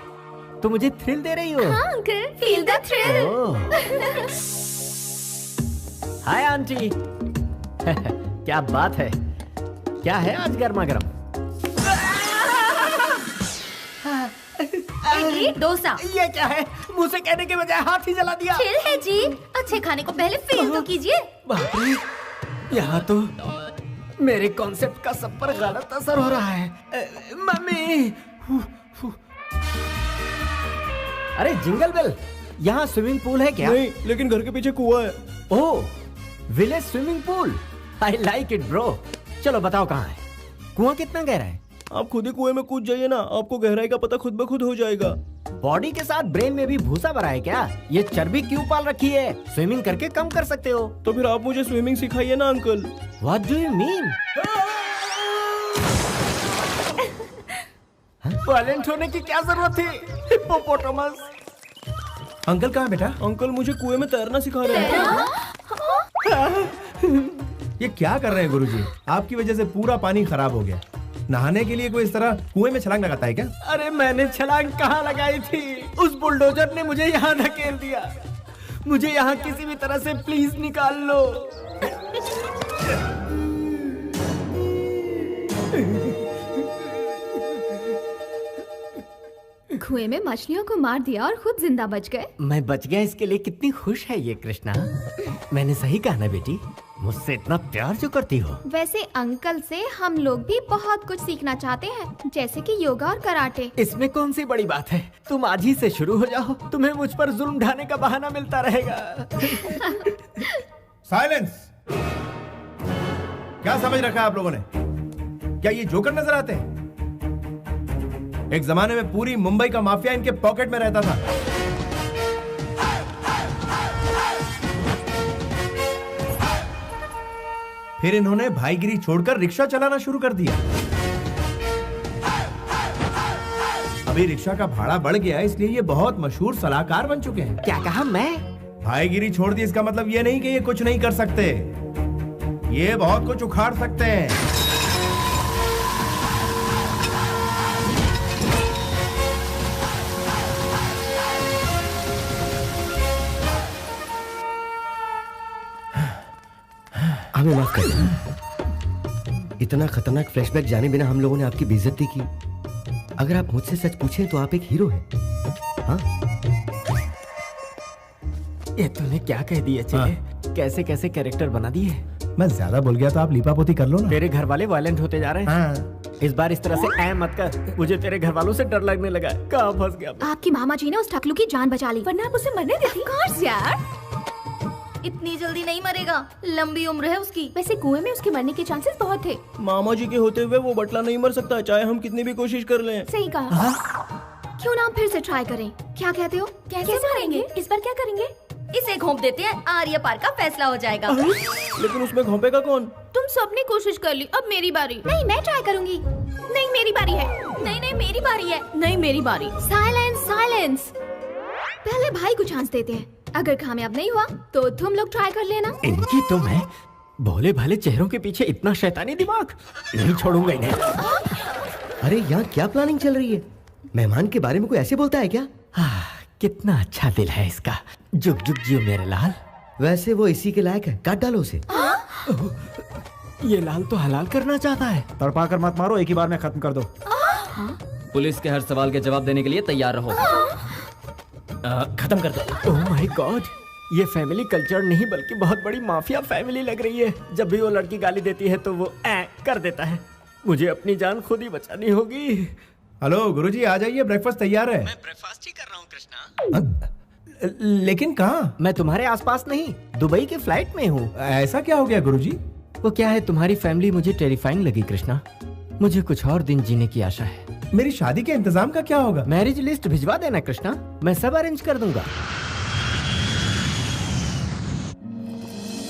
तो मुझे थ्रिल दे रही हो? हाँ uncle, feel the thrill. Hi aunty. क्या बात है? क्या है आज गर्मा गर्म? इडली डोसा। ये क्या है? मुंह से कहने के बजाय हाथ ही जला दिया। चिल है जी, अच्छे खाने को पहले फील तो कीजिए। बाप रे, यहाँ तो मेरे कॉन्सेप्ट का सब पर गलत असर हो रहा है। मम्मी। अरे जिंगल बेल, यहाँ स्विमिंग पूल है क्या? नहीं, लेकिन घर के पीछे कुआं है। Oh, village swimming pool. I like it bro. चलो बताओ कहाँ है? कुआं कितना गहरा है? आप खुद ही कुएं में कूद जाइए ना, आपको गहराई का पता खुद ब खुद हो जाएगा। बॉडी के साथ ब्रेन में भी भूसा भरा है क्या? ये चर्बी क्यों पाल रखी है? स्विमिंग करके कम कर सकते हो। तो फिर आप मुझे स्विमिंग सिखाइए ना uncle. What do you mean? Violent होने की क्या जरूरत थी? हिप्पोपोटामस। अंकल कहाँ बेटा? अंकल मुझे कुएं में तैरना सिखा रहे हैं। ये क्या कर रहे हैं गुरुजी? आपकी वजह से पूरा पानी खराब हो गया। नहाने के लिए कोई इस तरह कुएं में छलांग लगाता है क्या? अरे मैंने छलांग कहाँ लगाई थी? उस बुलडोजर ने मुझे यहाँ धकेल दिया। मुझे यहाँ किसी भी तरह से प्लीज निकाल लो। कुएं में मछलियों को मार दिया और खुद जिंदा बच गए। मैं बच गया, इसके लिए कितनी खुश है ये कृष्णा। मैंने सही कहा ना बेटी? मुझसे इतना प्यार जो करती हो। वैसे अंकल से हम लोग भी बहुत कुछ सीखना चाहते हैं, जैसे कि योगा और कराटे। इसमें कौन सी बड़ी बात है? तुम आज ही से शुरू हो जाओ, तुम्हें मुझ पर जुल्म ढाने का बहाना मिलता रहेगा। साइलेंस। क्या समझ रखा है आप लोगों ने? क्या ये जोकर नजर आते हैं? एक जमाने में पूरी मुंबई का माफिया इनके पॉकेट में रहता था। फिर इन्होंने भाईगिरी छोड़कर रिक्शा चलाना शुरू कर दिया। अभी रिक्शा का भाड़ा बढ़ गया, इसलिए ये बहुत मशहूर सलाहकार बन चुके हैं। क्या कहा? मैं भाईगिरी छोड़ दी, इसका मतलब ये नहीं कि ये कुछ नहीं कर सकते। ये बहुत कुछ उखाड़ सकते हैं। हमें माफ कर देना। इतना खतरनाक फ्लैशबैक जाने बिना हम लोगों ने आपकी बेइज्जती की। अगर आप मुझसे सच पूछें तो आप एक हीरो हैं। हाँ? ये तूने क्या कह दिया चेले? कैसे कैसे कैरेक्टर बना दिए। मैं ज्यादा बोल गया तो आप लीपापोती कर लो ना। तेरे घर वाले वायलेंट होते जा रहे हैं। हाँ। इस बार इस तरह से ऐ मत कर, मुझे तेरे घर वालों से डर लगने लगा। कहाँ फंस गया? आपकी मामा जी ने उस टकलू की जान बचा ली, वरना आप उसे मरने देती। कोर्स यार, इतनी जल्दी नहीं मरेगा, लंबी उम्र है उसकी। वैसे कुएं में उसके मरने के चांसेस बहुत थे। मामा जी के होते हुए वो बटला नहीं मर सकता, चाहे हम कितनी भी कोशिश कर लें। सही कहा। क्यों ना फिर से ट्राई करें? क्या कहते हो? कैसे करेंगे? इस बार क्या करेंगे? इसे घोंप देते हैं, आर्य पार का फैसला हो जाएगा। लेकिन उसमें घोंपेगा कौन? तुम सबने कोशिश कर ली, अब मेरी बारी। नहीं, मैं ट्राई करूंगी। नहीं मेरी बारी है। नहीं नहीं मेरी बारी है। नहीं मेरी बारी। Silence silence. पहले भाई को चांस देते हैं, अगर कामयाब नहीं हुआ तो तुम लोग ट्राई कर लेना। इनकी तो मैं भोले भाले चेहरों के पीछे इतना शैतानी दिमाग, नहीं छोड़ूंगा इन्हें। अरे यहाँ क्या प्लानिंग चल रही है? मेहमान के बारे में कोई ऐसे बोलता है क्या? कितना अच्छा दिल है इसका। जुग जुग जियो मेरे लाल। वैसे वो इसी के लायक है, काट डालो उसे। ये लाल तो हलाल करना चाहता है। तड़पा कर मत मारो, एक ही बार में खत्म कर दो। पुलिस के हर सवाल के जवाब देने के लिए तैयार रहो। खत्म कर दो। ओह माय गॉड, ये फैमिली कल्चर नहीं बल्कि बहुत बड़ी माफिया फैमिली लग रही है। जब भी वो लड़की गाली देती है तो वो कर देता है। मुझे अपनी जान खुद ही बचानी होगी। हेलो गुरुजी, आ जाइए, ब्रेकफास्ट तैयार है। मैं ब्रेकफास्ट ही कर रहा हूँ कृष्णा। लेकिन कहाँ? मैं तुम्हारे आसपास नहीं, दुबई के फ्लाइट में हूँ। ऐसा क्या हो गया गुरुजी? वो क्या है, तुम्हारी फैमिली मुझे टेरिफाइंग लगी कृष्णा। मुझे कुछ और दिन जीने की आशा है। मेरी शादी के इंतजाम का क्या होगा? मैरिज लिस्ट भिजवा देना कृष्णा, मैं सब अरेंज कर दूंगा।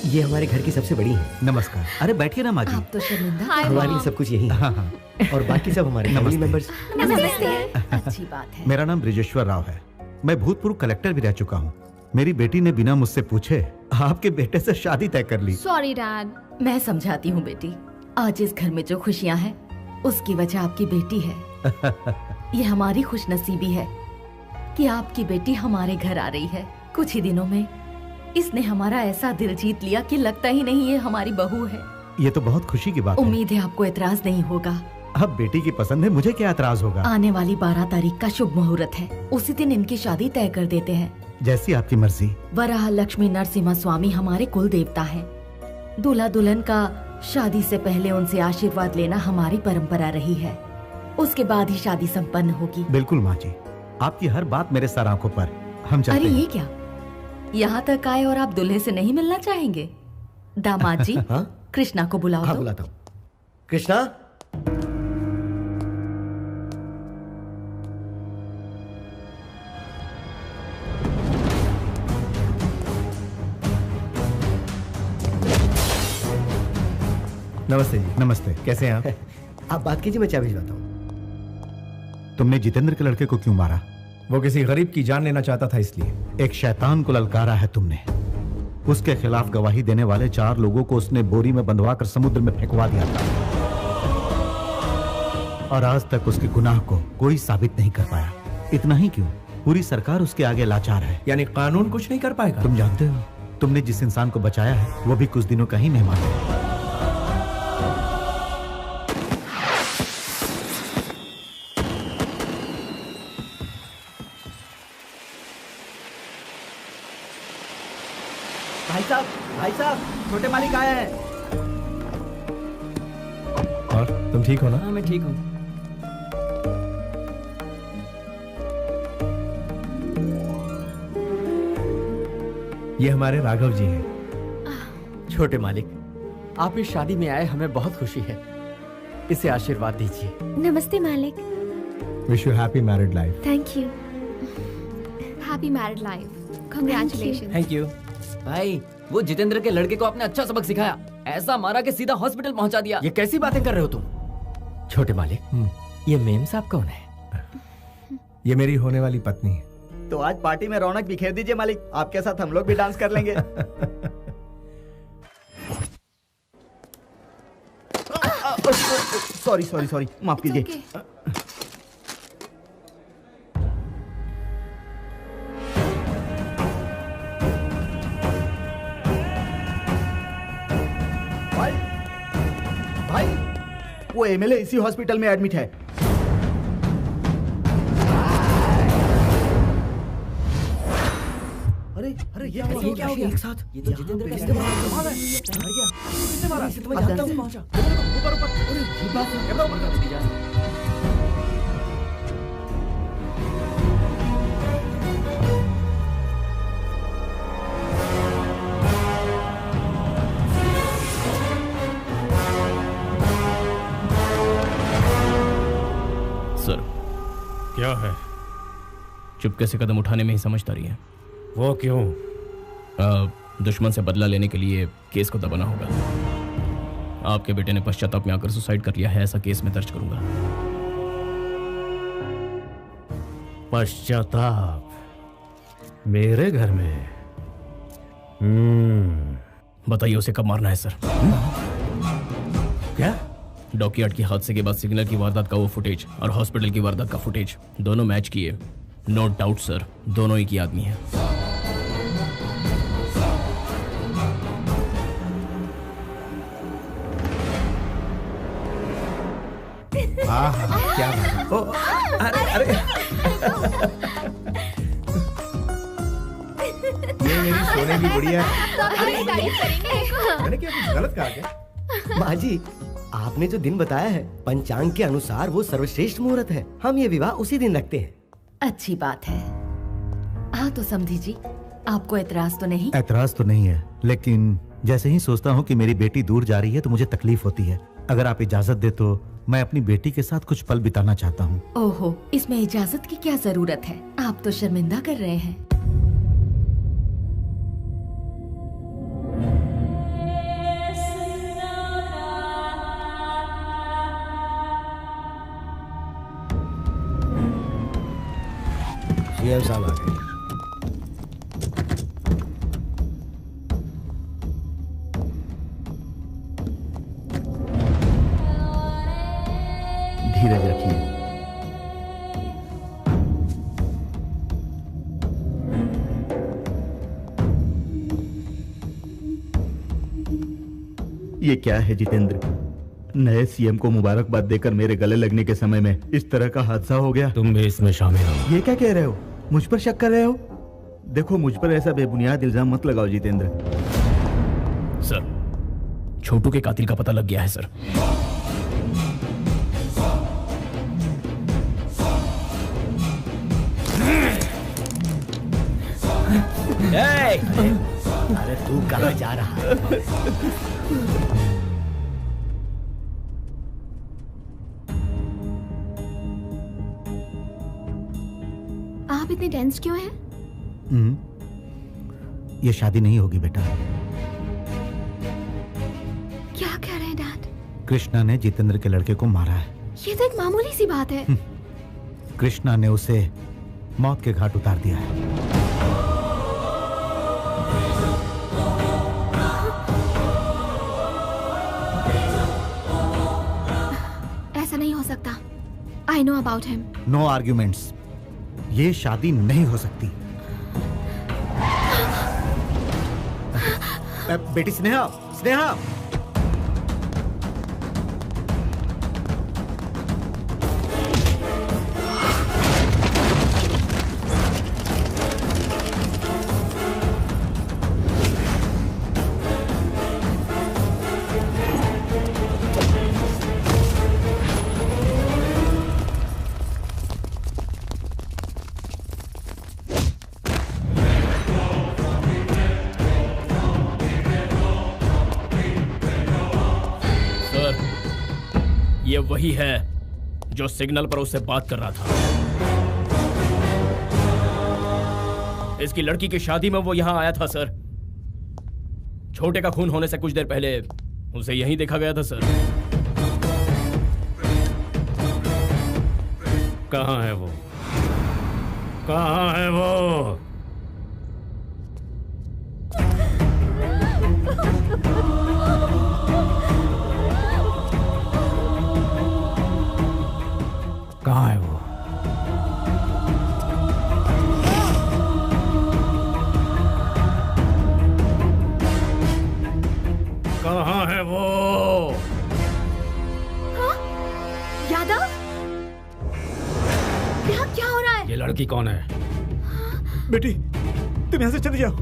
ये हमारे घर की सबसे बड़ी है। नमस्कार। अरे बैठिए ना माँ जी। आप तो शर्मिंदा। हमारे लिए सब कुछ यही है। हाँ। और बाकी सब हमारे फैमिली मेंबर्स। नमस्ते। अच्छी बात है। मेरा नाम ब्रिजेश्वर राव है। मैं भूतपूर्व कलेक्टर भी रह चुका हूँ। मेरी बेटी ने बिना मुझसे पूछे आपके बेटे से शादी तय कर ली। Sorry dad. मैं समझाती हूँ बेटी, आज इस घर में जो खुशियाँ हैं उसकी वजह आपकी बेटी है। ये हमारी खुशनसीबी है कि आपकी बेटी हमारे घर आ रही है। कुछ ही दिनों में इसने हमारा ऐसा दिल जीत लिया कि लगता ही नहीं ये हमारी बहू है। ये तो बहुत खुशी की बात है। उम्मीद है आपको एतराज नहीं होगा। अब बेटी की पसंद है, मुझे क्या एतराज होगा। आने वाली 12 तारीख का शुभ मुहूर्त है, उसी दिन इनकी शादी तय कर देते हैं। जैसी आपकी मर्जी। वराह लक्ष्मी नरसिम्हा स्वामी हमारे कुल देवता है। दूल्हा दुल्हन का शादी से पहले उनसे आशीर्वाद लेना हमारी परंपरा रही है। उसके बाद ही शादी संपन्न होगी। बिल्कुल माँ जी, आपकी हर बात मेरे सर आंखों पर। हम चलते अरे हैं। ये क्या, यहाँ तक आए और आप दूल्हे से नहीं मिलना चाहेंगे? दामाद जी, कृष्णा को बुलाओ। हाँ, बुलाता हूँ। कृष्णा, नमस्ते जी। नमस्ते। कैसे हैं आप? आप बात कीजिए, मैं चाय भिजवाता हूँ। तुमने जितेंद्र के लड़के को क्यों मारा? वो किसी गरीब की जान लेना चाहता था इसलिए। एक शैतान को ललकारा है तुमने। उसके खिलाफ गवाही देने वाले 4 लोगों को उसने बोरी में बंधवा कर समुद्र में फेंकवा दिया था, और आज तक उसके गुनाह को कोई साबित नहीं कर पाया। इतना ही क्यों, पूरी सरकार उसके आगे लाचार है। यानी कानून कुछ नहीं कर पाएगा? तुम जानते हो, तुमने जिस इंसान को बचाया है वो भी कुछ दिनों का ही मेहमान है। भाई साहब, छोटे मालिक आए हैं। और तुम ठीक हो ना? हाँ, मैं ठीक हूँ। ये हमारे राघव जी हैं। छोटे मालिक, आप इस शादी में आए, हमें बहुत खुशी है। इसे आशीर्वाद दीजिए। नमस्ते मालिक। Wish you happy married life. Thank you. Happy married life. Congratulation. Thank you. भाई, वो जितेंद्र के लड़के को आपने अच्छा सबक सिखाया। ऐसा मारा कि सीधा हॉस्पिटल पहुंचा दिया। ये कैसी बातें कर रहे हो तुम? छोटे मालिक, ये मेम साहब कौन है? ये मेरी होने वाली पत्नी है। तो आज पार्टी में रौनक बिखेर दीजिए मालिक, आपके साथ हम लोग भी डांस कर लेंगे। सॉरी, माफ कीजिए। भाई, वो एमएलए इसी हॉस्पिटल में एडमिट है। अरे ये क्या हो गया एक साथ? ये तो जितेंद्र का इस्तेमाल है। मर गया। किसने मारा? इसे तो मैं जानता हूं। पहुंचा ऊपर। अरे ये बात है, कैमरा ऊपर कर दीजिए। सर, क्या है? चुपके से कदम उठाने में ही समझदारी है। वो क्यों? दुश्मन से बदला लेने के लिए केस को दबाना होगा। आपके बेटे ने पश्चाताप में आकर सुसाइड कर लिया है, ऐसा केस में दर्ज करूंगा। पश्चाताप? मेरे घर में? बताइए उसे कब मारना है सर? क्या? डॉकयार्ड के हादसे के बाद सिग्नल की वारदात का वो फुटेज और हॉस्पिटल की वारदात का फुटेज दोनों मैच किए। नो डाउट सर, दोनों एक ही आदमी है। क्या बात है? अरे ये मेरी सोने की गुड़िया है। मैंने क्या कुछ गलत कहा क्या? माँ जी, आपने जो दिन बताया है पंचांग के अनुसार वो सर्वश्रेष्ठ मुहूर्त है। हम ये विवाह उसी दिन रखते हैं। अच्छी बात है। हाँ तो समझी जी, आपको एतराज तो नहीं? एतराज तो नहीं है, लेकिन जैसे ही सोचता हूँ कि मेरी बेटी दूर जा रही है तो मुझे तकलीफ होती है। अगर आप इजाजत दे तो मैं अपनी बेटी के साथ कुछ पल बिताना चाहता हूँ। ओहो, इसमें इजाजत की क्या जरूरत है? आप तो शर्मिंदा कर रहे हैं। सीएम साहब आ गए। धीरज रखिए। ये क्या है जितेंद्र? नए सीएम को मुबारकबाद देकर मेरे गले लगने के समय में इस तरह का हादसा हो गया। तुम भी इसमें शामिल हो। ये क्या कह रहे हो? मुझ पर शक कर रहे हो? देखो, मुझ पर ऐसा बेबुनियाद इल्जाम मत लगाओ जितेंद्र। सर, छोटू के कातिल का पता लग गया है सर। अरे तू कहाँ जा रहा है? आप इतने टेंस क्यों हैं? ये शादी नहीं होगी बेटा। क्या कह रहे हैं डैड? कृष्णा ने जितेंद्र के लड़के को मारा है। ये तो एक मामूली सी बात है। कृष्णा ने उसे मौत के घाट उतार दिया है। ऐसा नहीं हो सकता। I know about him. No arguments. ये शादी नहीं हो सकती। बेटी स्नेहा, स्नेहा। ये वही है जो सिग्नल पर उससे बात कर रहा था। इसकी लड़की की शादी में वो यहां आया था सर। छोटे का खून होने से कुछ देर पहले उसे यहीं देखा गया था सर। कहाँ है वो? कहाँ है वो? कहाँ है वो? कहाँ है वो? हाँ? यादव? यहाँ क्या हो रहा है? ये लड़की कौन है? बेटी, तुम यहाँ से चले जाओ।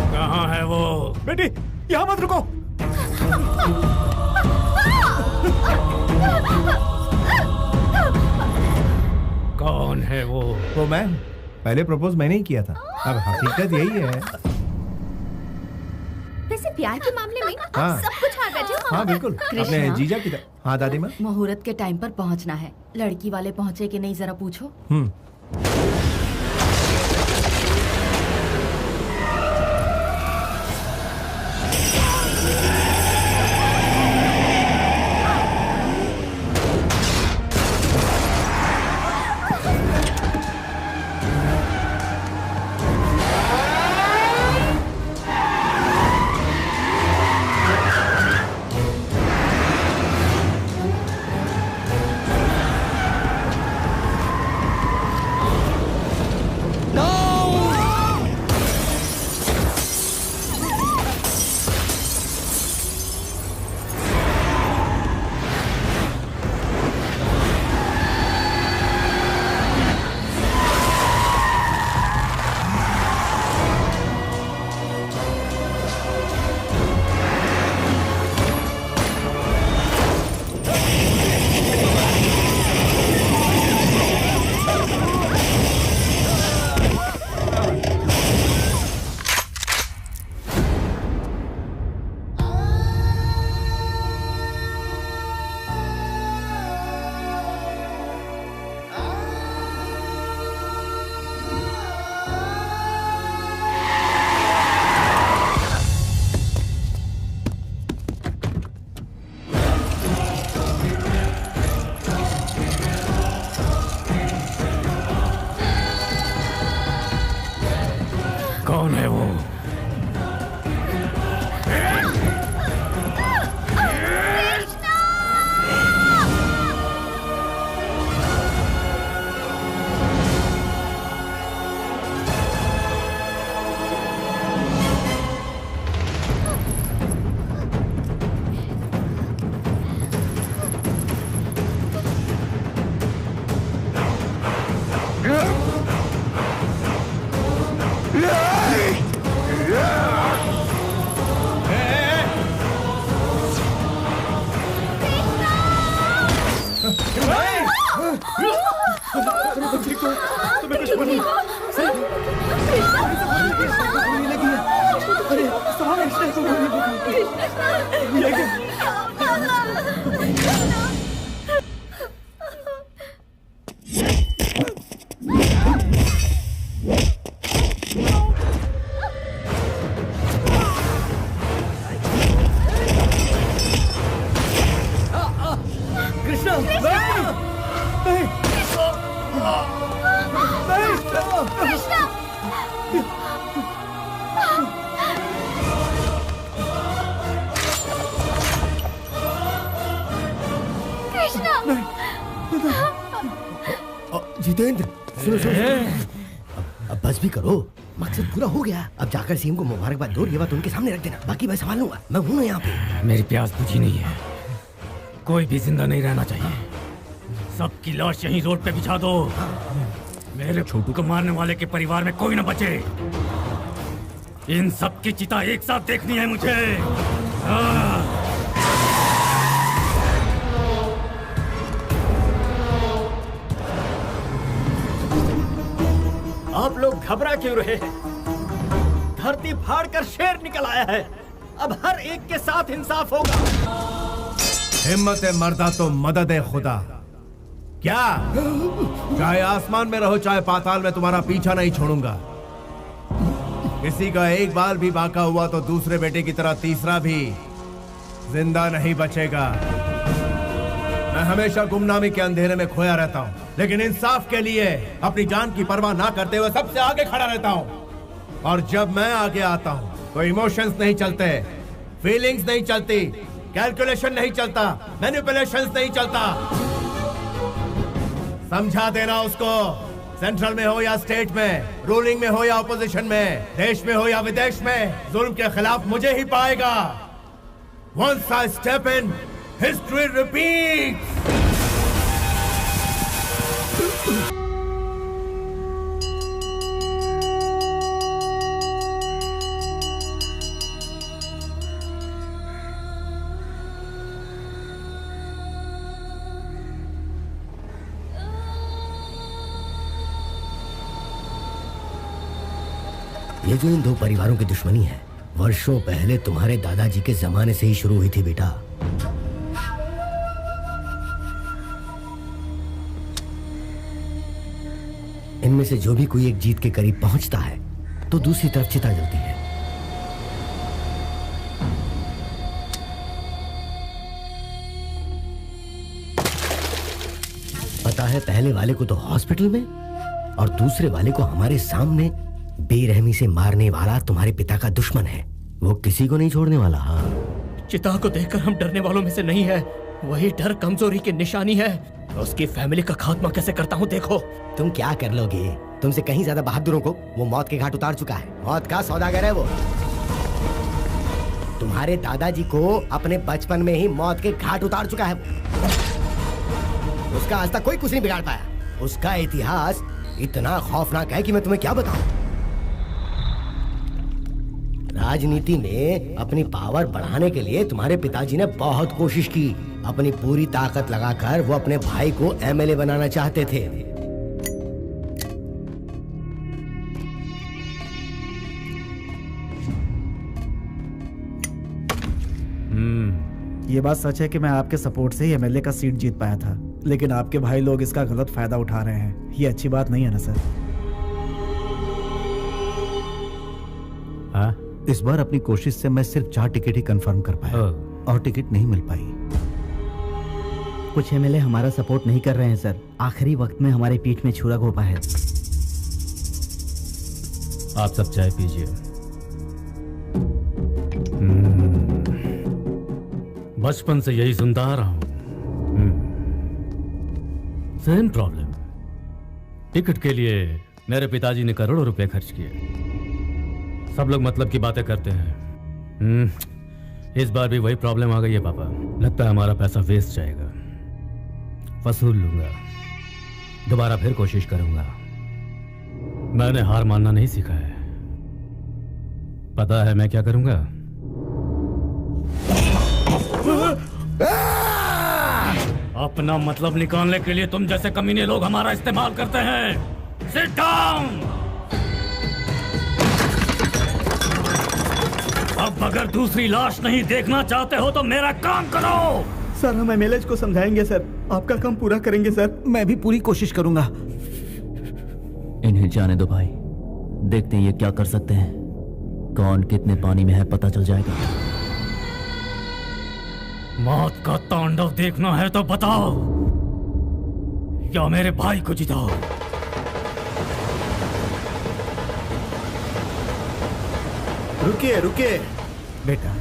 कहाँ है वो? बेटी, यहाँ मत रुको। कौन है वो? वो मैम, पहले प्रपोज मैंने ही किया था। अब हकीकत यही है। वैसे प्यार के मामले में हाँ। आप सब कुछ हार बैठे हो। हाँ बिल्कुल, अपने जीजा की तरह। हाँ दादी माँ। मुहूर्त के टाइम पर पहुंचना है। लड़की वाले पहुंचे कि नहीं जरा पूछो। जितेंद्र सुनो अब बस भी करो, मकसद पूरा हो गया। अब जाकर सीएम को मुबारकबाद दो, ये बात उनके सामने रख देना, बाकी मैं संभाल लूंगा, मैं हूं ना यहाँ पे। मेरी प्यास बुझी नहीं है, कोई भी जिंदा नहीं रहना चाहिए। सबकी लाश यहीं रोड पे बिछा दो। मेरे छोटू को मारने वाले के परिवार में कोई ना बचे। इन सब की चिता एक साथ देखनी है मुझे। आप लोग घबरा क्यों रहे हैं? धरती फाड़कर शेर निकल आया है। अब हर एक के साथ इंसाफ होगा। हिम्मत मर्दा तो मदद है खुदा। क्या चाहे आसमान में रहो चाहे पाताल में, तुम्हारा पीछा नहीं छोड़ूंगा। किसी का एक बाल भी बाका हुआ तो दूसरे बेटे की तरह तीसरा भी जिंदा नहीं बचेगा। मैं हमेशा गुमनामी के अंधेरे में खोया रहता हूँ, लेकिन इंसाफ के लिए अपनी जान की परवाह ना करते हुए सबसे आगे खड़ा रहता हूँ। और जब मैं आगे आता हूँ तो इमोशंस नहीं चलते, फीलिंग्स नहीं चलती, कैलकुलेशन नहीं चलता, मैनिपुलेशंस नहीं चलता। समझा देना उसको, सेंट्रल में हो या स्टेट में, रूलिंग में हो या ऑपोजिशन में, देश में हो या विदेश में, जुल्म के खिलाफ मुझे ही पाएगा। Once I step in, history repeats. ये जो इन दो परिवारों की दुश्मनी है, वर्षों पहले तुम्हारे दादाजी के जमाने से ही शुरू हुई थी बेटा। इनमें से जो भी कोई एक जीत के करीब पहुंचता है तो दूसरी तरफ चिता जलती है। पता है, पहले वाले को तो हॉस्पिटल में और दूसरे वाले को हमारे सामने बेरहमी से मारने वाला तुम्हारे पिता का दुश्मन है। वो किसी को नहीं छोड़ने वाला। हाँ, चिता को देखकर हम डरने वालों में से नहीं है। वही डर कमजोरी की निशानी है। उसकी फैमिली का खात्मा कैसे करता हूँ देखो। तुम क्या कर लोगे? तुमसे कहीं ज्यादा बहादुरों को वो मौत के घाट उतार चुका है। मौत का सौदागर है वो। तुम्हारे दादाजी को अपने बचपन में ही मौत के घाट उतार चुका है वो। उसका आज तक कोई कुछ नहीं बिगाड़ पाया। उसका इतिहास इतना खौफनाक है कि मैं तुम्हें क्या बताऊं। राजनीति में अपनी पावर बढ़ाने के लिए तुम्हारे पिताजी ने बहुत कोशिश की। अपनी पूरी ताकत लगाकर वो अपने भाई को एमएलए बनाना चाहते थे। ये बात सच है कि मैं आपके सपोर्ट से ही एमएलए का सीट जीत पाया था, लेकिन आपके भाई लोग इसका गलत फायदा उठा रहे हैं। ये अच्छी बात नहीं है ना सर? हाँ, इस बार अपनी कोशिश से मैं सिर्फ 4 टिकट ही कंफर्म कर पाया और टिकट नहीं मिल पाई। कुछ एमएलए हमारा सपोर्ट नहीं कर रहे हैं सर। आखिरी वक्त में हमारे पीठ में छुरा घोंपा है। आप सब चाय पीजिए। बचपन से यही सुनता आ रहा हूं। Same problem. टिकट के लिए मेरे पिताजी ने करोड़ों रुपए खर्च किए। सब लोग मतलब की बातें करते हैं। इस बार भी वही प्रॉब्लम आ गई है पापा। लगता है हमारा पैसा वेस्ट जाएगा। वसूल लूंगा, दोबारा फिर कोशिश करूंगा। मैंने हार मानना नहीं सीखा है। पता है मैं क्या करूंगा? अपना मतलब निकालने के लिए तुम जैसे कमीने लोग हमारा इस्तेमाल करते हैं। Sit down. अब अगर दूसरी लाश नहीं देखना चाहते हो तो मेरा काम करो। सर हम एमएलए को समझाएंगे सर, आपका काम पूरा करेंगे सर। मैं भी पूरी कोशिश करूंगा। इन्हें जाने दो भाई, देखते हैं ये क्या कर सकते हैं। कौन कितने पानी में है पता चल जाएगा। मौत का तांडव देखना है तो बताओ, या मेरे भाई को जिताओ। रुकिए रुकिए बेटा,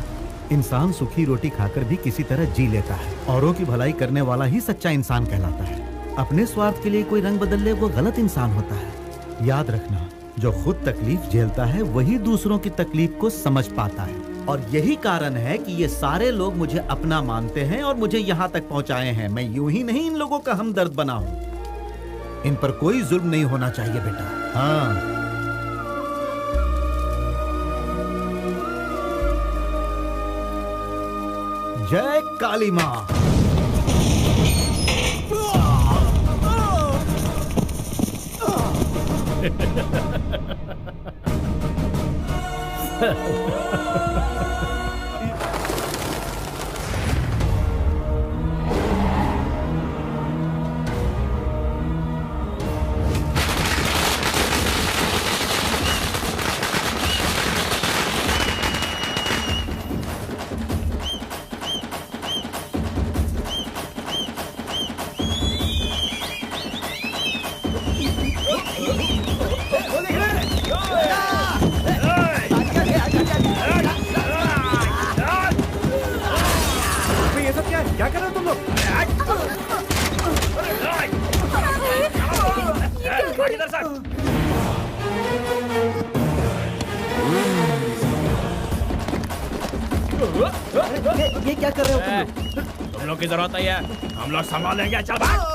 इंसान सूखी रोटी खाकर भी किसी तरह जी लेता है। औरों की भलाई करने वाला ही सच्चा इंसान कहलाता है। अपने स्वार्थ के लिए कोई रंग बदल ले वो गलत इंसान होता है। याद रखना, जो खुद तकलीफ झेलता है वही दूसरों की तकलीफ को समझ पाता है। और यही कारण है कि ये सारे लोग मुझे अपना मानते हैं और मुझे यहाँ तक पहुँचाए हैं। मैं यूं ही नहीं इन लोगों का हमदर्द बना हूँ। इन पर कोई जुल्म नहीं होना चाहिए बेटा। हाँ, जय काली माँ। क्या कर रहे हो तुम लोग? ये क्या कर रहे हो तुम लोग? तुम लोग की जरूरत नहीं है, हम लोग संभालेंगे। चल भाग।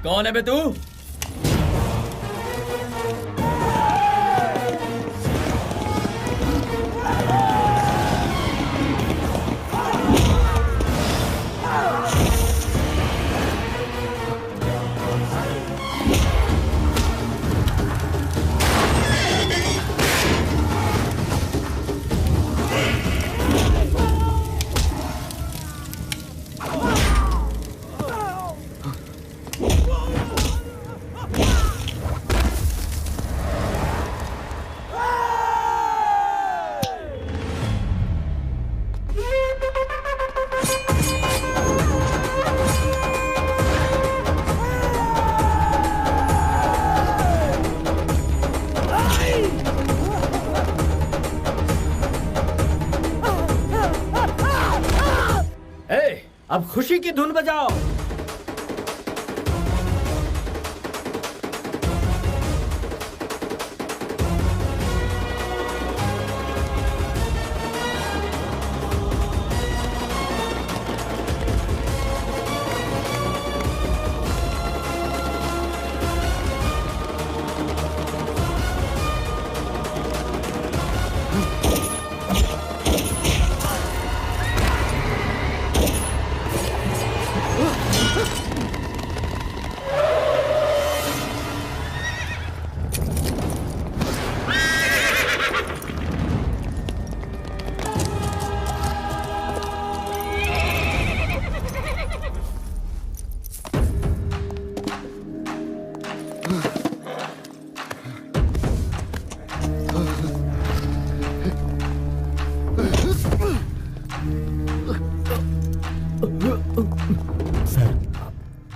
कौन है बे तू? अब खुशी की धुन बजाओ।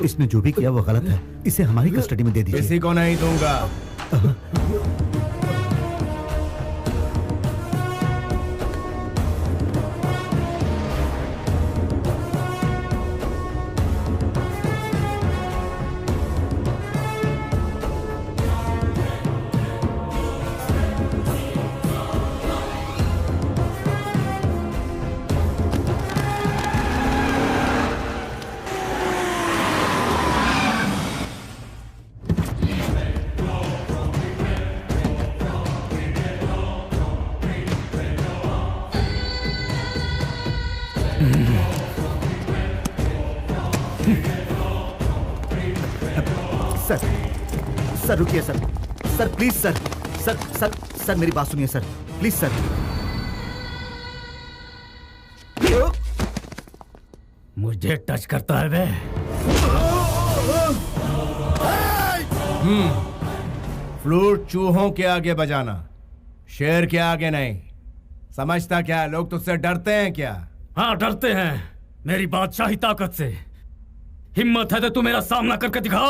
इसने जो भी किया वो गलत है। इसे हमारी कस्टडी में दे दीजिए। किसी को नहीं दूंगा। सर रुकिए sir. Sir please sir. Sir sir sir मेरी बात सुनिए सर, प्लीज सर। मुझे टच करता है वे। फ्लूट चूहों के आगे बजाना, शेर के आगे नहीं। समझता क्या लोग तुझसे डरते हैं क्या? हाँ डरते हैं मेरी बादशाही ताकत से। हिम्मत है तो तू मेरा सामना करके दिखा।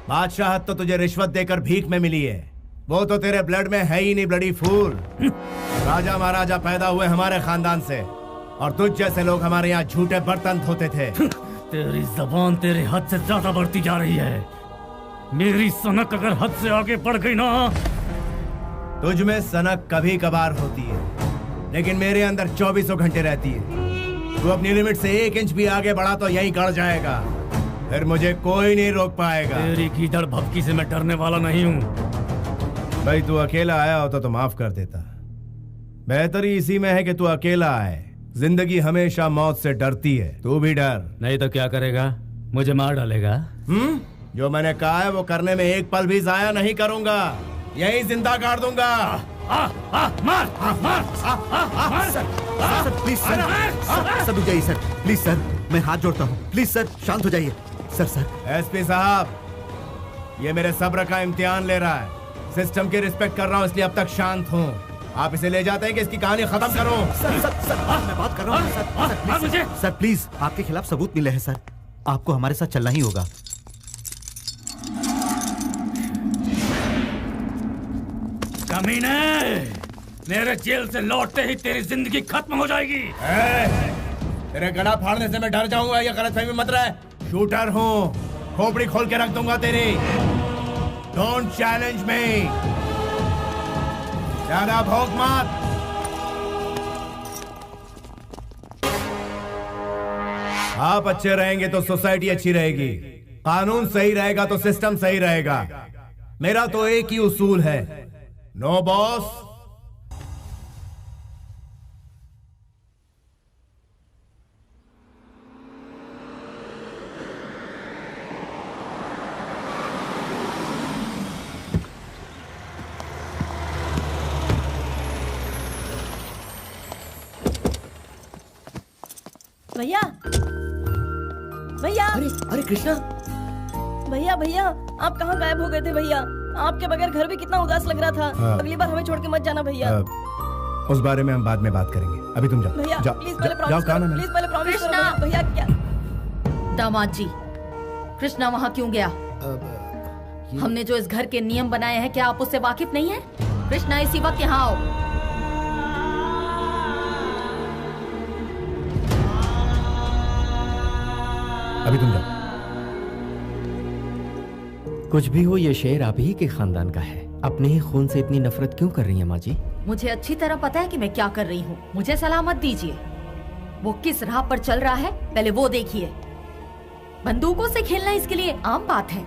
बादशाहत तो तुझे रिश्वत देकर भीख में मिली है, वो तो तेरे ब्लड में है ही नहीं ब्लडी फूल। राजा महाराजा पैदा हुए हमारे खानदान से, और तुझ जैसे लोग हमारे यहाँ झूठे बर्तन धोते थे। तेरी जबान तेरे हद से ज्यादा बढ़ती जा रही है। मेरी सनक अगर हद से आगे बढ़ गई ना। तुझ में सनक कभी कभार होती है, लेकिन मेरे अंदर 24 घंटे रहती है। तू अपनी लिमिट से 1 इंच भी आगे बढ़ा तो यहीं गड़ जाएगा, फिर मुझे कोई नहीं रोक पाएगा। तेरी गीदड़ भभकी से मैं डरने वाला नहीं हूँ। भाई तू अकेला आया होता तो माफ कर देता। बेहतरी इसी में है कि तू अकेला आए। जिंदगी हमेशा मौत से डरती है, तू भी डर। नहीं तो क्या करेगा? मुझे मार डालेगा। जो मैंने कहा है वो करने में एक पल भी जाया नहीं करूंगा, यही जिंदा गाड़ दूंगा। मार सर प्लीज सर रुक जाइए सर, प्लीज सर मैं हाथ जोड़ता हूँ, प्लीज सर शांत हो जाइए। सर एसपी साहब, ये मेरे सब्र का इम्तिहान ले रहा है। सिस्टम की रिस्पेक्ट कर रहा हूँ इसलिए अब तक शांत हूँ। आप इसे ले जाते हैं कि इसकी कहानी खत्म करो। सर मैं बात कर रहा हूँ। सर प्लीज आपके खिलाफ सबूत मिले हैं सर, आपको हमारे साथ चलना ही होगा। कमीने, मेरे जेल से लौटते ही तेरी जिंदगी खत्म हो जाएगी। तेरे गला फाड़ने से मैं डर जाऊंगा, ये गलतफहमी मत रहे। शूटर हूँ, खोपड़ी खोल के रख दूंगा तेरी। डोंट चैलेंज मी, ज्यादा भौंक मत। आप अच्छे रहेंगे तो सोसाइटी अच्छी रहेगी, कानून सही रहेगा तो सिस्टम सही रहेगा। मेरा तो एक ही उसूल है, नो बॉस। भैया भैया, अरे कृष्णा, भैया भैया आप कहाँ गायब हो गए थे भैया? आपके बगैर घर भी कितना उदास लग रहा था। अगली बार हमें छोड़ के मत जाना भैया। उस बारे में हम बाद में बात करेंगे, अभी तुम जाओ। भैया प्लीज पहले प्रॉमिस करो, प्लीज पहले प्रॉमिस करो भैया। क्या दामाद जी, कृष्णा वहाँ क्यों गया? हमने जो इस घर के नियम बनाए हैं, क्या आप उससे वाकिफ नहीं है? कृष्णा इसी वक्त यहाँ आओ। अभी तुम जाओ। कुछ भी हो, ये शेर आप ही के खानदान का है। अपने ही खून से इतनी नफरत क्यों कर रही है माँ जी? मुझे अच्छी तरह पता है कि मैं क्या कर रही हूँ। मुझे सलाह मत दीजिए। वो किस राह पर चल रहा है पहले वो देखिए। बंदूकों से खेलना इसके लिए आम बात है।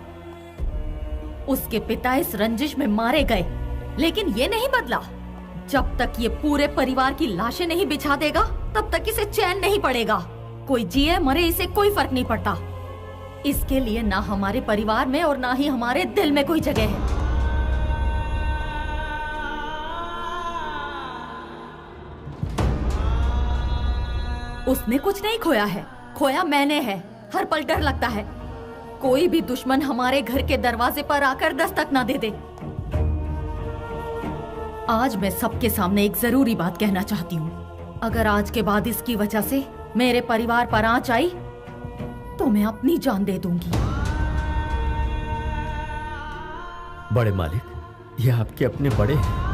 उसके पिता इस रंजिश में मारे गए, लेकिन ये नहीं बदला। जब तक ये पूरे परिवार की लाशें नहीं बिछा देगा, तब तक इसे चैन नहीं पड़ेगा। कोई जिए मरे इसे कोई फर्क नहीं पड़ता। इसके लिए ना हमारे परिवार में और ना ही हमारे दिल में कोई जगह है। उसने कुछ नहीं खोया है, खोया मैंने है। हर पल डर लगता है कोई भी दुश्मन हमारे घर के दरवाजे पर आकर दस्तक ना दे दे। आज मैं सबके सामने एक जरूरी बात कहना चाहती हूँ। अगर आज के बाद इसकी वजह से मेरे परिवार पर आंच आई तो मैं अपनी जान दे दूंगी। बड़े मालिक, ये आपके अपने बड़े हैं।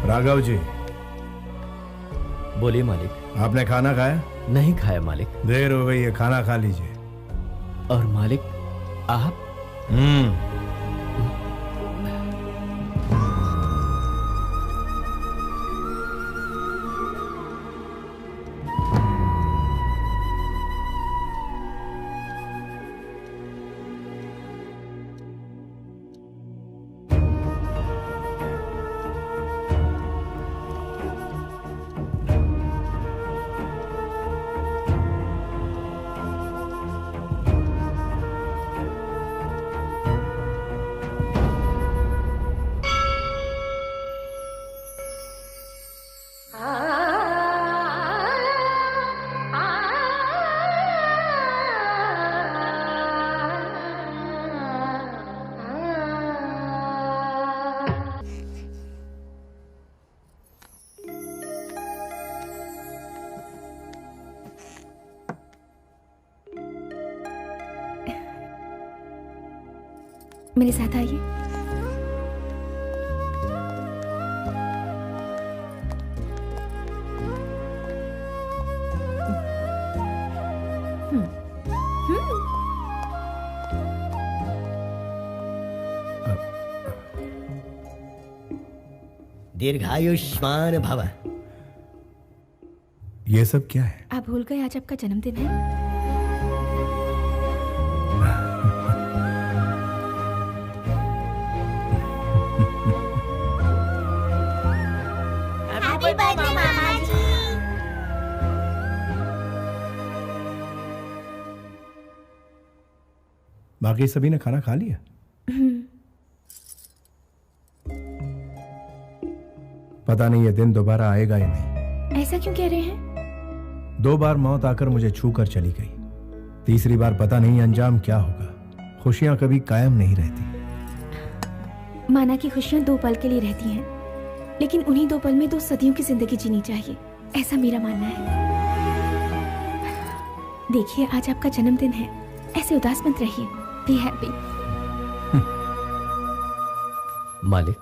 राघव जी। बोलिए मालिक। आपने खाना खाया? नहीं खाया मालिक। देर हो गई है, खाना खा लीजिए। और मालिक आप? मेरे साथ आइए। दीर्घायुष्मान भव। ये सब क्या है? आप भूल गए आज आपका जन्मदिन है? हैप्पी बर्थडे मामा जी। बाकी सभी ने खाना खा लिया? पता नहीं ये दिन दोबारा आएगा या नहीं। ऐसा क्यों कह रहे हैं? 2 बार मौत आकर मुझे छू कर चली गई, तीसरी बार पता नहीं अंजाम क्या होगा। खुशियां कभी कायम नहीं रहती। माना कि खुशियां 2 पल के लिए रहती हैं, लेकिन उन्हीं 2 पल में 2 सदियों की जिंदगी जीनी चाहिए, ऐसा मेरा मानना है। देखिए आज आपका जन्मदिन है, ऐसे उदास मत रहिए, बी हैप्पी। मालिक,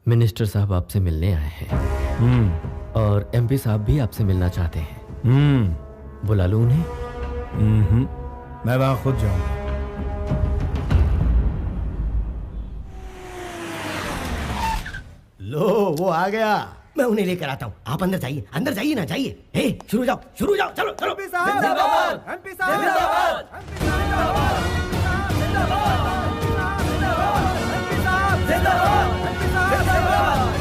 मिनिस्टर साहब आपसे मिलने आए हैं और एमपी साहब भी आपसे मिलना चाहते हैं। बुला लूं उन्हें? मैं वहां खुद जाऊंगा। लो वो आ गया, मैं उन्हें लेकर आता हूँ। आप अंदर जाइए, अंदर जाइए ना, जाइए। हे शुरू जाओ, शुरू जाओ, चलो चलो। एमपी साहब जिंदाबाद, एमपी साहब जिंदाबाद, एमपी साहब जिंदाबाद, एमपी साहब जिंदाबाद, एमपी साहब जिंदाबाद।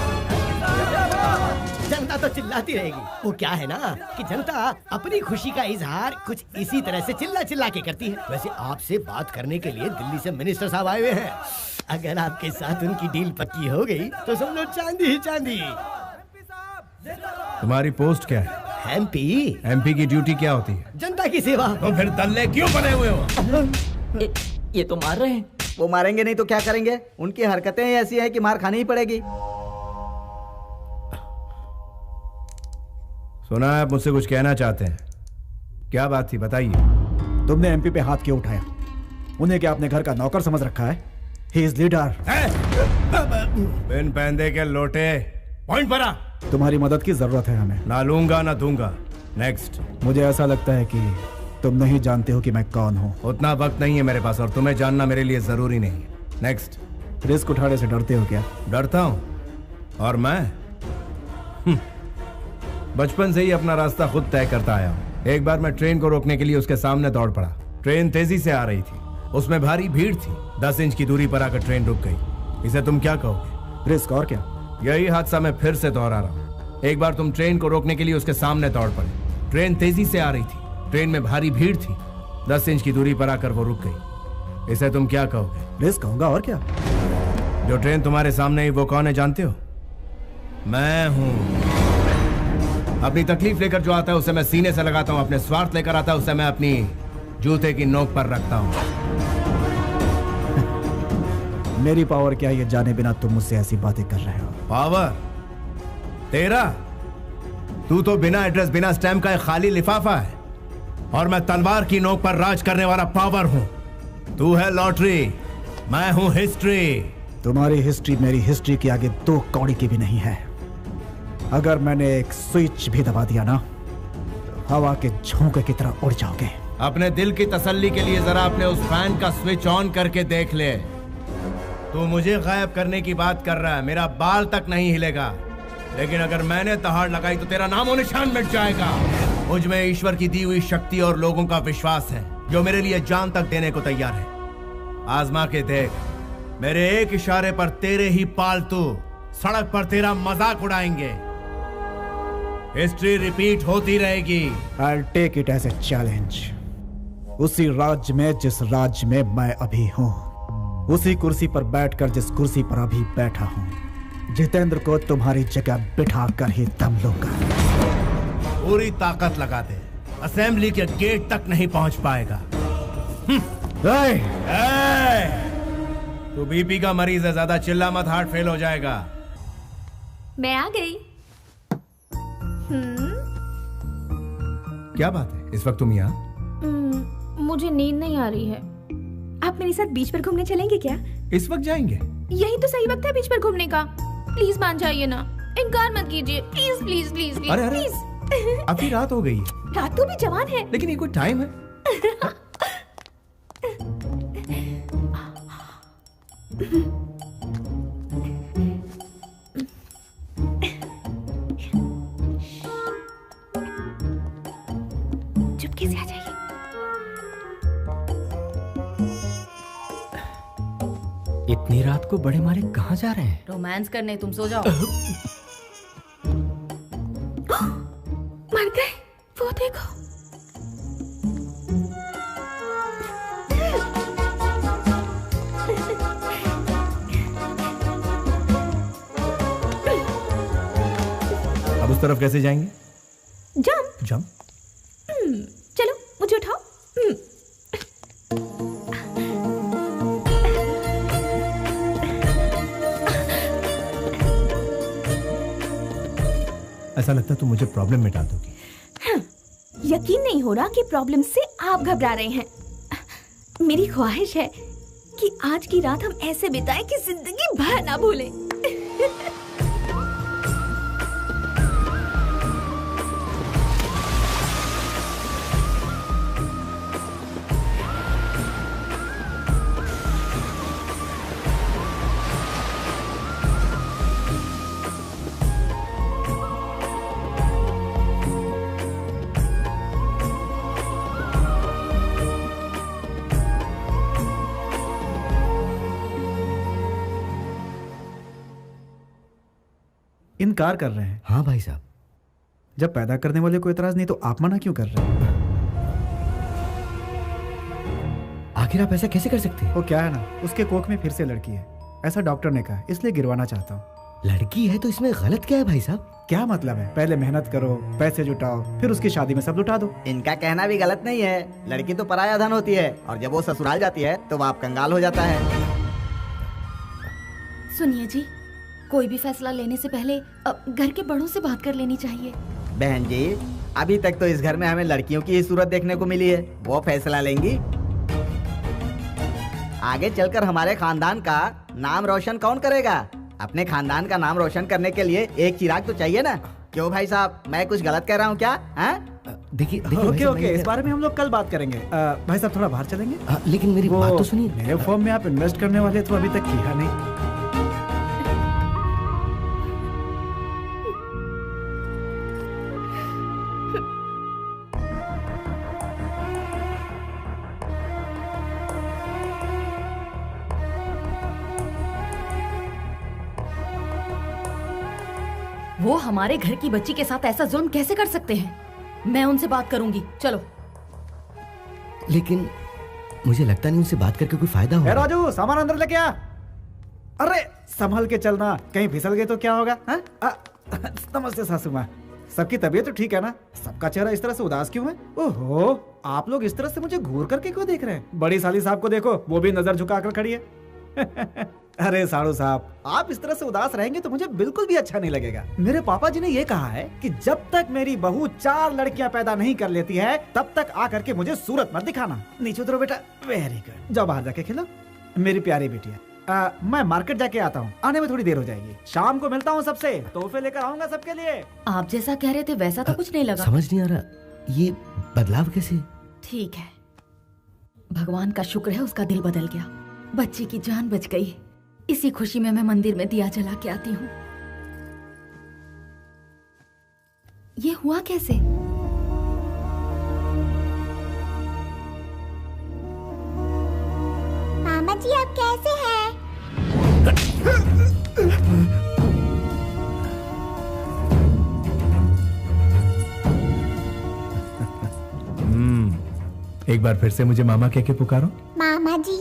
जनता तो चिल्लाती रहेगी। वो क्या है ना कि जनता अपनी खुशी का इजहार कुछ इसी तरह से चिल्ला चिल्ला के करती है। वैसे आपसे बात करने के लिए दिल्ली से मिनिस्टर साहब आए हुए हैं। अगर आपके साथ उनकी डील पक्की हो गई तो समझो चांदी ही चांदी। तुम्हारी पोस्ट क्या है? एमपी। एमपी की ड्यूटी क्या होती है? जनता की सेवा। तो फिर दल्ले क्यों बने हुए हो? ये तो मार रहे हैं। वो मारेंगे नहीं तो क्या करेंगे? उनकी हरकतें ऐसी हैं कि मार खानी ही पड़ेगी। सुना है आप मुझसे कुछ कहना चाहते हैं, क्या बात थी बताइए। तुमने एमपी पे हाथ क्यों उठाया? उन्हें क्या अपने घर का नौकर समझ रखा है? He is leader. बिन पैंदे के लोटे, पॉइंट पर आ। तुम्हारी मदद की जरूरत है हमें। ना लूंगा ना दूंगा। नेक्स्ट। मुझे ऐसा लगता है कि तुम नहीं जानते हो कि मैं कौन हूँ। उतना वक्त नहीं है मेरे पास और तुम्हें जानना मेरे लिए जरूरी नहीं है। नेक्स्ट। रिस्क उठाने से डरते हो क्या? डरता हूँ? और मैं बचपन से ही अपना रास्ता खुद तय करता आया हूँ। एक बार मैं ट्रेन को रोकने के लिए उसके सामने दौड़ पड़ा। ट्रेन तेजी से आ रही थी, उसमें भारी भीड़ थी। 10 इंच की दूरी पर आकर ट्रेन रुक गई। इसे तुम क्या कहोगे? रिस्क और क्या? यही हादसा मैं फिर से दोहरा रहा हूँ। एक बार तुम ट्रेन को रोकने के लिए उसके सामने दौड़ पड़े। ट्रेन तेजी से आ रही थी, ट्रेन में भारी भीड़ थी। 10 इंच की दूरी पर आकर वो रुक गई। इसे तुम क्या कहोगे? रिस्क कहूंगा और क्या। जो ट्रेन तुम्हारे सामने ही वो कौन है जानते हो? मैं हूँ। अपनी तकलीफ लेकर जो आता है उसे मैं सीने से लगाता हूँ, अपने स्वार्थ लेकर आता है उसे मैं अपनी जूते की नोक पर रखता हूँ। मेरी पावर क्या ये जाने बिना तुम मुझसे ऐसी बातें कर रहे हो? पावर तेरा? तू तो बिना एड्रेस बिना स्टैम्प का एक खाली लिफाफा है और मैं तलवार की नोक पर राज करने वाला पावर हूँ। तू है लॉटरी, मैं हूँ हिस्ट्री। तुम्हारी हिस्ट्री मेरी हिस्ट्री के आगे 2 कौड़ी की भी नहीं है। अगर मैंने एक स्विच भी दबा दिया ना, हवा के झोंके की तरह उड़ जाओगे। अपने दिल की तसल्ली के लिए जरा अपने उस फैन का स्विच ऑन करके देख ले। तू मुझे गायब करने की बात कर रहा है, मेरा बाल तक नहीं हिलेगा, लेकिन अगर मैंने तहाड़ लगाई तो तेरा नामो निशान मिट जाएगा। मुझ में ईश्वर की दी हुई शक्ति और लोगों का विश्वास है जो मेरे लिए जान तक देने को तैयार है। आजमा के देख, मेरे एक इशारे पर तेरे ही पालतू सड़क पर तेरा मजाक उड़ाएंगे। हिस्ट्री रिपीट होती रहेगी। I'll take it as a challenge। उसी राज्य में जिस राज्य में मैं अभी हूँ, उसी कुर्सी पर बैठकर जिस कुर्सी पर अभी बैठा हूँ, जितेंद्र को तुम्हारी जगह बिठा कर ही दम लूंगा। पूरी ताकत लगा दे, असेंबली के गेट तक नहीं पहुंच पाएगा। तू बीपी का मरीज है, ज्यादा चिल्ला मत, हार्ट फेल हो जाएगा। मैं आ गई। क्या बात है, इस वक्त तुम यहाँ? मुझे नींद नहीं आ रही है। आप मेरे साथ बीच पर घूमने चलेंगे क्या? इस वक्त जाएंगे? यही तो सही वक्त है बीच पर घूमने का। प्लीज मान जाइए ना, इनकार मत कीजिए, प्लीज प्लीज प्लीज प्लीज। अरे प्लीज। अभी रात हो गई है। रात तो भी जवान है। लेकिन ये कोई टाइम है? चुपके से आ जाइए। इतनी रात को बड़े मालिक कहाँ जा रहे हैं? रोमांस करने, तुम सो जाओ। मर गए, वो देखो। अब उस तरफ कैसे जाएंगे? जंप। जंप? चलो मुझे उठाओ। ऐसा लगता है तुम मुझे प्रॉब्लम मिटा दोगी। यकीन नहीं हो रहा कि प्रॉब्लम से आप घबरा रहे हैं। मेरी ख्वाहिश है कि आज की रात हम ऐसे बिताएं कि जिंदगी भर ना भूलें। इनकार कर रहे हैं? हाँ भाई साहब। जब पैदा करने वाले को एतराज नहीं तो आप मना क्यों कर रहे हैं? आखिर आप ऐसा कैसे कर सकते हैं? वो क्या है ना, उसके कोख में फिर से लड़की है, ऐसा डॉक्टर ने कहा, इसलिए गिरवाना चाहता हूँ। लड़की है तो इसमें गलत क्या है भाई साहब? क्या मतलब है? पहले मेहनत करो, पैसे जुटाओ, फिर उसकी शादी में सब लुटा दो। इनका कहना भी गलत नहीं है। लड़की तो पराया धन होती है और जब वो ससुराल जाती है तो बाप कंगाल हो जाता है। सुनिए जी, कोई भी फैसला लेने से पहले घर के बड़ों से बात कर लेनी चाहिए। बहन जी, अभी तक तो इस घर में हमें लड़कियों की ही सूरत देखने को मिली है। वो फैसला लेंगी। आगे चलकर हमारे खानदान का नाम रोशन कौन करेगा? अपने खानदान का नाम रोशन करने के लिए एक चिराग तो चाहिए ना। क्यों भाई साहब, मैं कुछ गलत कह रहा हूँ क्या? देखिए ओके ओके, इस बारे में हम लोग कल बात करेंगे। भाई साहब थोड़ा बाहर चलेंगे? लेकिन मेरी बात तो सुनिए। मेरे फॉर्म में आप इन्वेस्ट करने वाले तो अभी तक किया नहीं। वो हमारे घर की बच्ची के साथ ऐसा जुल्म कैसे कर सकते हैं? मैं उनसे बात करूंगी, चलो। लेकिन मुझे लगता नहीं उनसे बात करके कोई फायदा होगा। राजू, सामान अंदर लेके आ। अरे संभल के चलना, कहीं फिसल गए तो क्या होगा? नमस्ते सासू माँ, सबकी तबीयत तो ठीक है ना? सबका चेहरा इस तरह से उदास क्यों है? ओहो, आप लोग इस तरह से मुझे घूर करके क्यों देख रहे हैं? बड़ी साली साहब को देखो, वो भी नजर झुकाकर खड़ी है। अरे साड़ू साहब, आप इस तरह से उदास रहेंगे तो मुझे बिल्कुल भी अच्छा नहीं लगेगा। मेरे पापा जी ने ये कहा है कि जब तक मेरी बहू 4 लड़कियां पैदा नहीं कर लेती है तब तक आकर के मुझे सूरत मत दिखाना। नीचे उतरो बेटा। वेरी गुड, जाओ बाहर जाके खेलो मेरी प्यारी बेटिया। मैं मार्केट जाके आता हूँ, आने में थोड़ी देर हो जाएगी। शाम को मिलता हूँ सबसे, तोहफे लेकर आऊंगा सबके लिए। आप जैसा कह रहे थे वैसा तो कुछ नहीं लगा। समझ नहीं आ रहा, ये बदलाव कैसे? ठीक है, भगवान का शुक्र है उसका दिल बदल गया, बच्ची की जान बच गई। इसी खुशी में मैं मंदिर में दिया जला के आती हूँ। ये हुआ कैसे? मामा जी आप कैसे हैं? एक बार फिर से मुझे मामा कह के पुकारो। मामा जी।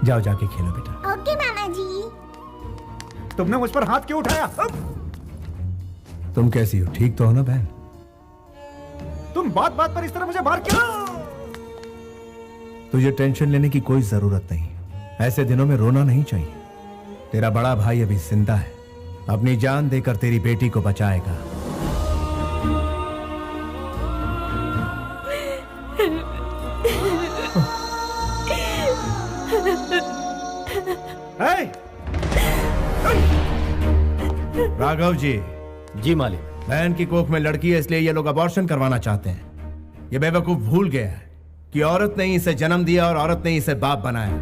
जाओ जाके खेलो बेटा। ओके मामा जी। तुमने मुझ पर हाथ क्यों उठाया? तुम कैसी हो? ठीक तो हो ना बहन? तुम बात बात पर इस तरह मुझे मार क्यों? तुझे टेंशन लेने की कोई जरूरत नहीं। ऐसे दिनों में रोना नहीं चाहिए। तेरा बड़ा भाई अभी जिंदा है, अपनी जान देकर तेरी बेटी को बचाएगा। राघव जी। जी मालिक। बहन की कोख में लड़की है, इसलिए ये लोग अबॉर्शन करवाना चाहते हैं। ये बेवकूफ भूल गया है कि औरत ने इसे जन्म दिया और औरत ने इसे बाप बनाया।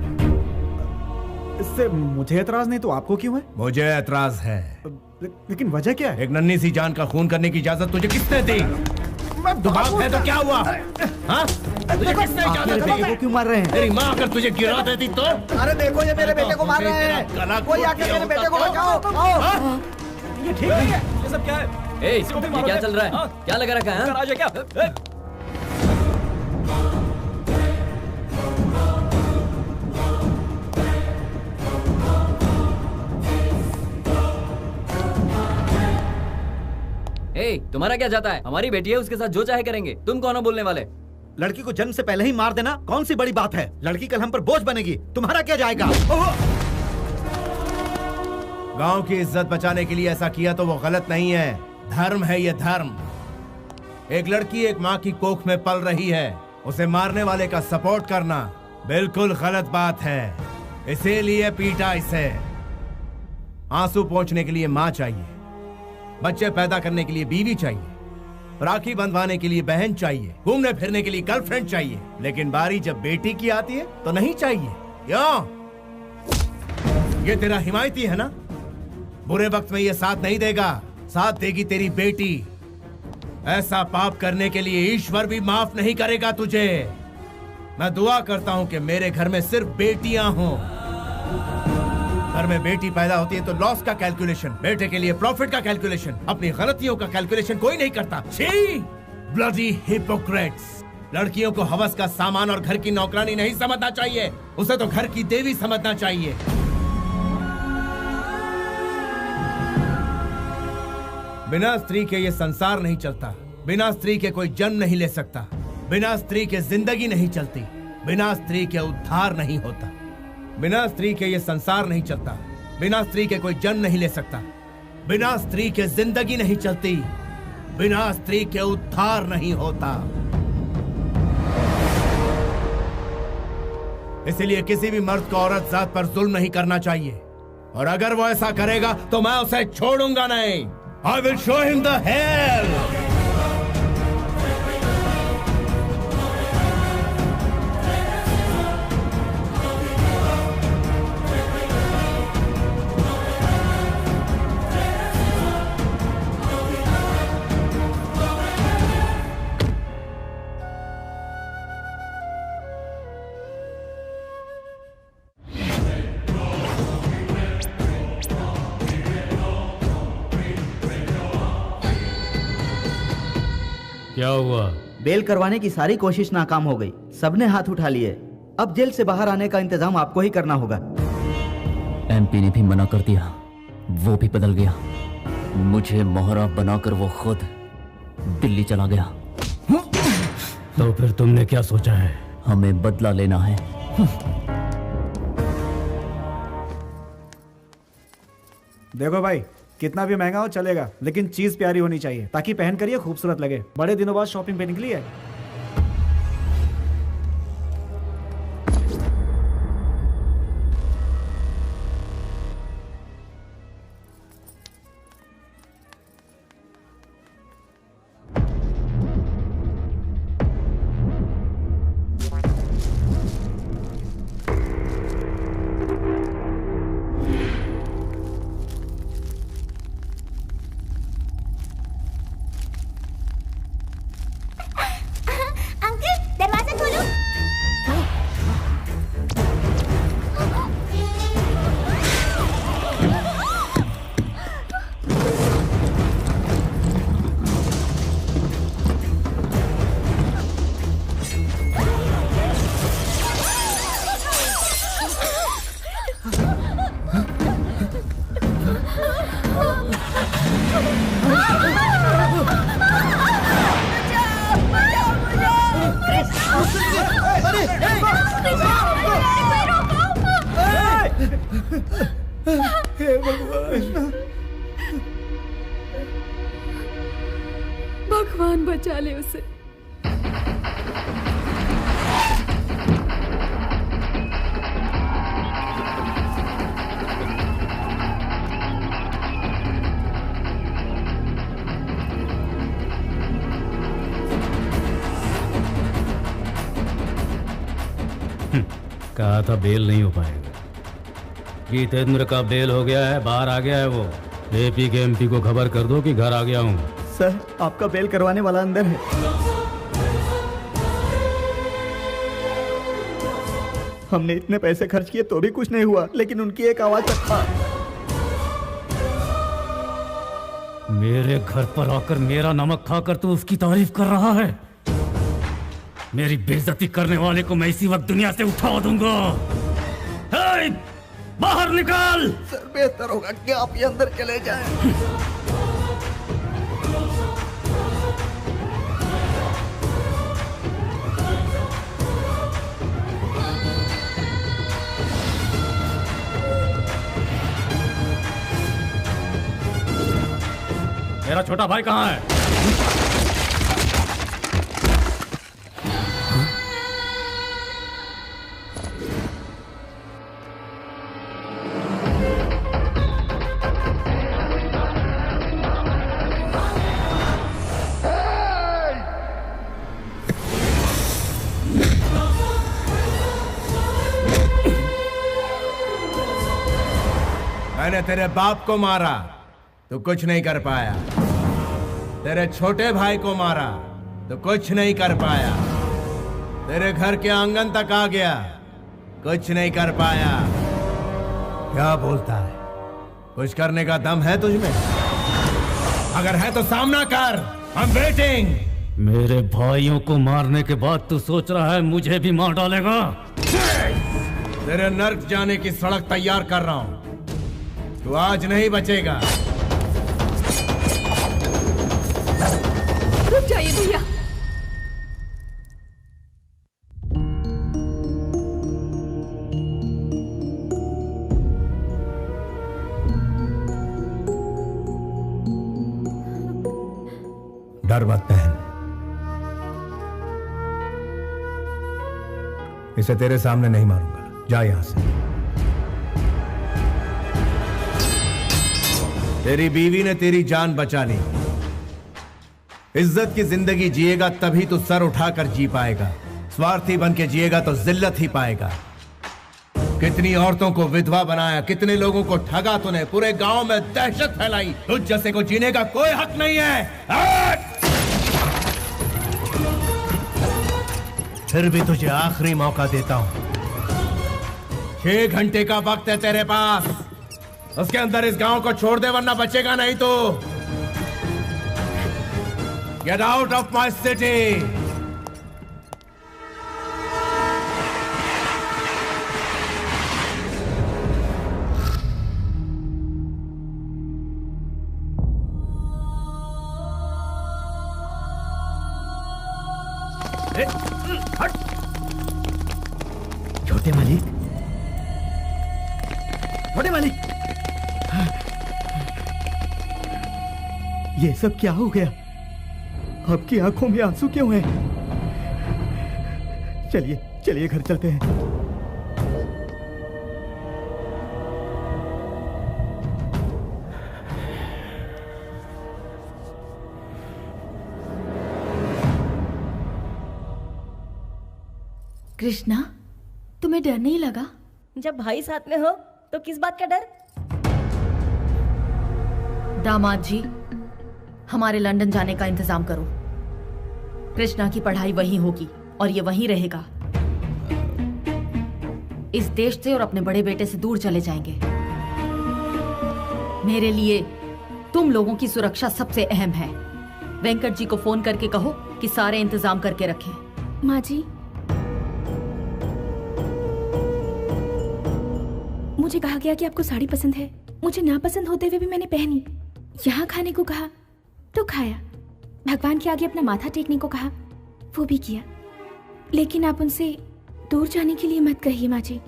इससे मुझे एतराज नहीं तो आपको क्यों है? मुझे एतराज है। लेकिन वजह क्या है? एक नन्ही सी जान का खून करने की इजाजत तुझे किसने दी? दुबाव है तो क्या हुआ? हाँ? तुझे किसने इजाजत दी? क्यों मार रहे हैं? तेरी माँ अगर तुझे गिरा देती तो? अरे देखो ये मेरे बेटे को मार रहे हैं। कोई आके मेरे बेटे को बचाओ। आओ। ये ठीक नहीं है। ये सब क्या है? ए, ये क्या चल रहा है? क्या लगा रखा है? राज है क्या? तुम्हारा क्या जाता है? हमारी बेटी है, उसके साथ जो चाहे करेंगे। तुम कौन हो बोलने वाले? लड़की को जन्म से पहले ही मार देना कौन सी बड़ी बात है? लड़की कल हम पर बोझ बनेगी, तुम्हारा क्या जाएगा? गांव की इज्जत बचाने के लिए ऐसा किया तो वो गलत नहीं है, धर्म है ये धर्म। एक लड़की एक माँ की कोख में पल रही है, उसे मारने वाले का सपोर्ट करना बिल्कुल गलत बात है। इसीलिए पीटा इसे। आंसू पोंछने के लिए माँ चाहिए, बच्चे पैदा करने के लिए बीवी चाहिए, राखी बंधवाने के लिए बहन चाहिए, घूमने फिरने के लिए गर्लफ्रेंड चाहिए, लेकिन बारी जब बेटी की आती है तो नहीं चाहिए। क्यों? ये तेरा हिमायती है ना? बुरे वक्त में ये साथ नहीं देगा, साथ देगी तेरी बेटी। ऐसा पाप करने के लिए ईश्वर भी माफ नहीं करेगा तुझे। मैं दुआ करता हूं कि मेरे घर में सिर्फ बेटियां हों। घर में बेटी पैदा होती है तो लॉस का कैलकुलेशन, बेटे के लिए प्रॉफिट का कैलकुलेशन, अपनी गलतियों का कैलकुलेशन कोई नहीं करता। छी! Bloody Hippocrates! लड़कियों को हवस का सामान और घर की नौकरानी नहीं समझना चाहिए, उसे तो घर की देवी समझना चाहिए। बिना स्त्री के ये संसार नहीं चलता, बिना स्त्री के कोई जन्म नहीं ले सकता, बिना स्त्री के जिंदगी नहीं चलती, बिना स्त्री के उद्धार नहीं होता। बिना स्त्री के ये संसार नहीं चलता, बिना स्त्री के कोई जन्म नहीं ले सकता, बिना स्त्री के जिंदगी नहीं चलती, बिना स्त्री के उद्धार नहीं होता। इसलिए किसी भी मर्द को औरत जात पर जुल्म नहीं करना चाहिए, और अगर वो ऐसा करेगा तो मैं उसे छोड़ूंगा नहीं। I will show him the hell! क्या हुआ? बेल करवाने की सारी कोशिश नाकाम हो गई, सबने हाथ उठा लिए। अब जेल से बाहर आने का इंतजाम आपको ही करना होगा। एमपी ने भी मना कर दिया, वो भी बदल गया। मुझे मोहरा बनाकर वो खुद दिल्ली चला गया। तो फिर तुमने क्या सोचा है? हमें बदला लेना है। देखो भाई, कितना भी महंगा हो चलेगा, लेकिन चीज प्यारी होनी चाहिए ताकि पहन कर ये खूबसूरत लगे। बड़े दिनों बाद शॉपिंग पे निकली है। भगवान बचा ले उसे। कहा था बेल नहीं हो पाएगा। जितेंद्र का बेल हो गया है, बाहर आ गया है वो। एपी के एमपी को खबर कर दो कि घर आ गया हूँ। सर आपका बेल करवाने वाला अंदर है। हमने इतने पैसे खर्च किए तो भी कुछ नहीं हुआ, लेकिन उनकी एक आवाज तक था। मेरे घर पर आकर मेरा नमक खाकर तू उसकी तारीफ कर रहा है। मेरी बेइज्जती करने वाले को मैं इसी वक्त दुनिया से उठा दूंगा। हे, बाहर निकाल। सर बेहतर होगा कि आप ये अंदर चले जाएं। मेरा छोटा भाई कहाँ है? मैंने तेरे बाप को मारा तो कुछ नहीं कर पाया, तेरे छोटे भाई को मारा तो कुछ नहीं कर पाया, तेरे घर के आंगन तक आ गया, कुछ नहीं कर पाया। क्या बोलता है? कुछ करने का दम है तुझमें? अगर है तो सामना कर। I'm waiting। मेरे भाइयों को मारने के बाद तू सोच रहा है मुझे भी मार डालेगा? तेरे नर्क जाने की सड़क तैयार कर रहा हूं, तू आज नहीं बचेगा। रुक जाइए भैया। डर मत बहन, इसे तेरे सामने नहीं मारूंगा। जा यहां से। तेरी बीवी ने तेरी जान बचा ली। इज्जत की जिंदगी जिएगा तभी तो सर उठाकर जी पाएगा। स्वार्थी बन के जिएगा तो जिल्लत ही पाएगा। कितनी औरतों को विधवा बनाया, कितने लोगों को ठगा तूने, पूरे गांव में दहशत फैलाई। तुझ जैसे को जीने का कोई हक नहीं है। फिर भी तुझे आखिरी मौका देता हूं। 6 घंटे का वक्त है तेरे पास, उसके अंदर इस गांव को छोड़ दे वरना बचेगा नहीं तो। Get out of my city. छोटे मालिक, छोटे मालिक, ये सब क्या हो गया? आपकी आंखों में आंसू क्यों हैं? चलिए चलिए घर चलते हैं। कृष्णा, तुम्हें डर नहीं लगा? जब भाई साथ में हो तो किस बात का डर? दामाद जी, हमारे लंदन जाने का इंतजाम करो। कृष्णा की पढ़ाई वहीं होगी और ये वहीं रहेगा। इस देश से और अपने बड़े बेटे से दूर चले जाएंगे। मेरे लिए तुम लोगों की सुरक्षा सबसे अहम है। वेंकट जी को फोन करके कहो कि सारे इंतजाम करके रखें। माँ जी, मुझे कहा गया कि आपको साड़ी पसंद है। मुझे ना पसंद होते हुए भी मैंने पहनी। यहाँ खाने को कहा तो खाया। भगवान के आगे अपना माथा टेकने को कहा, वो भी किया। लेकिन आप उनसे दूर जाने के लिए मत कहिए माँ जी।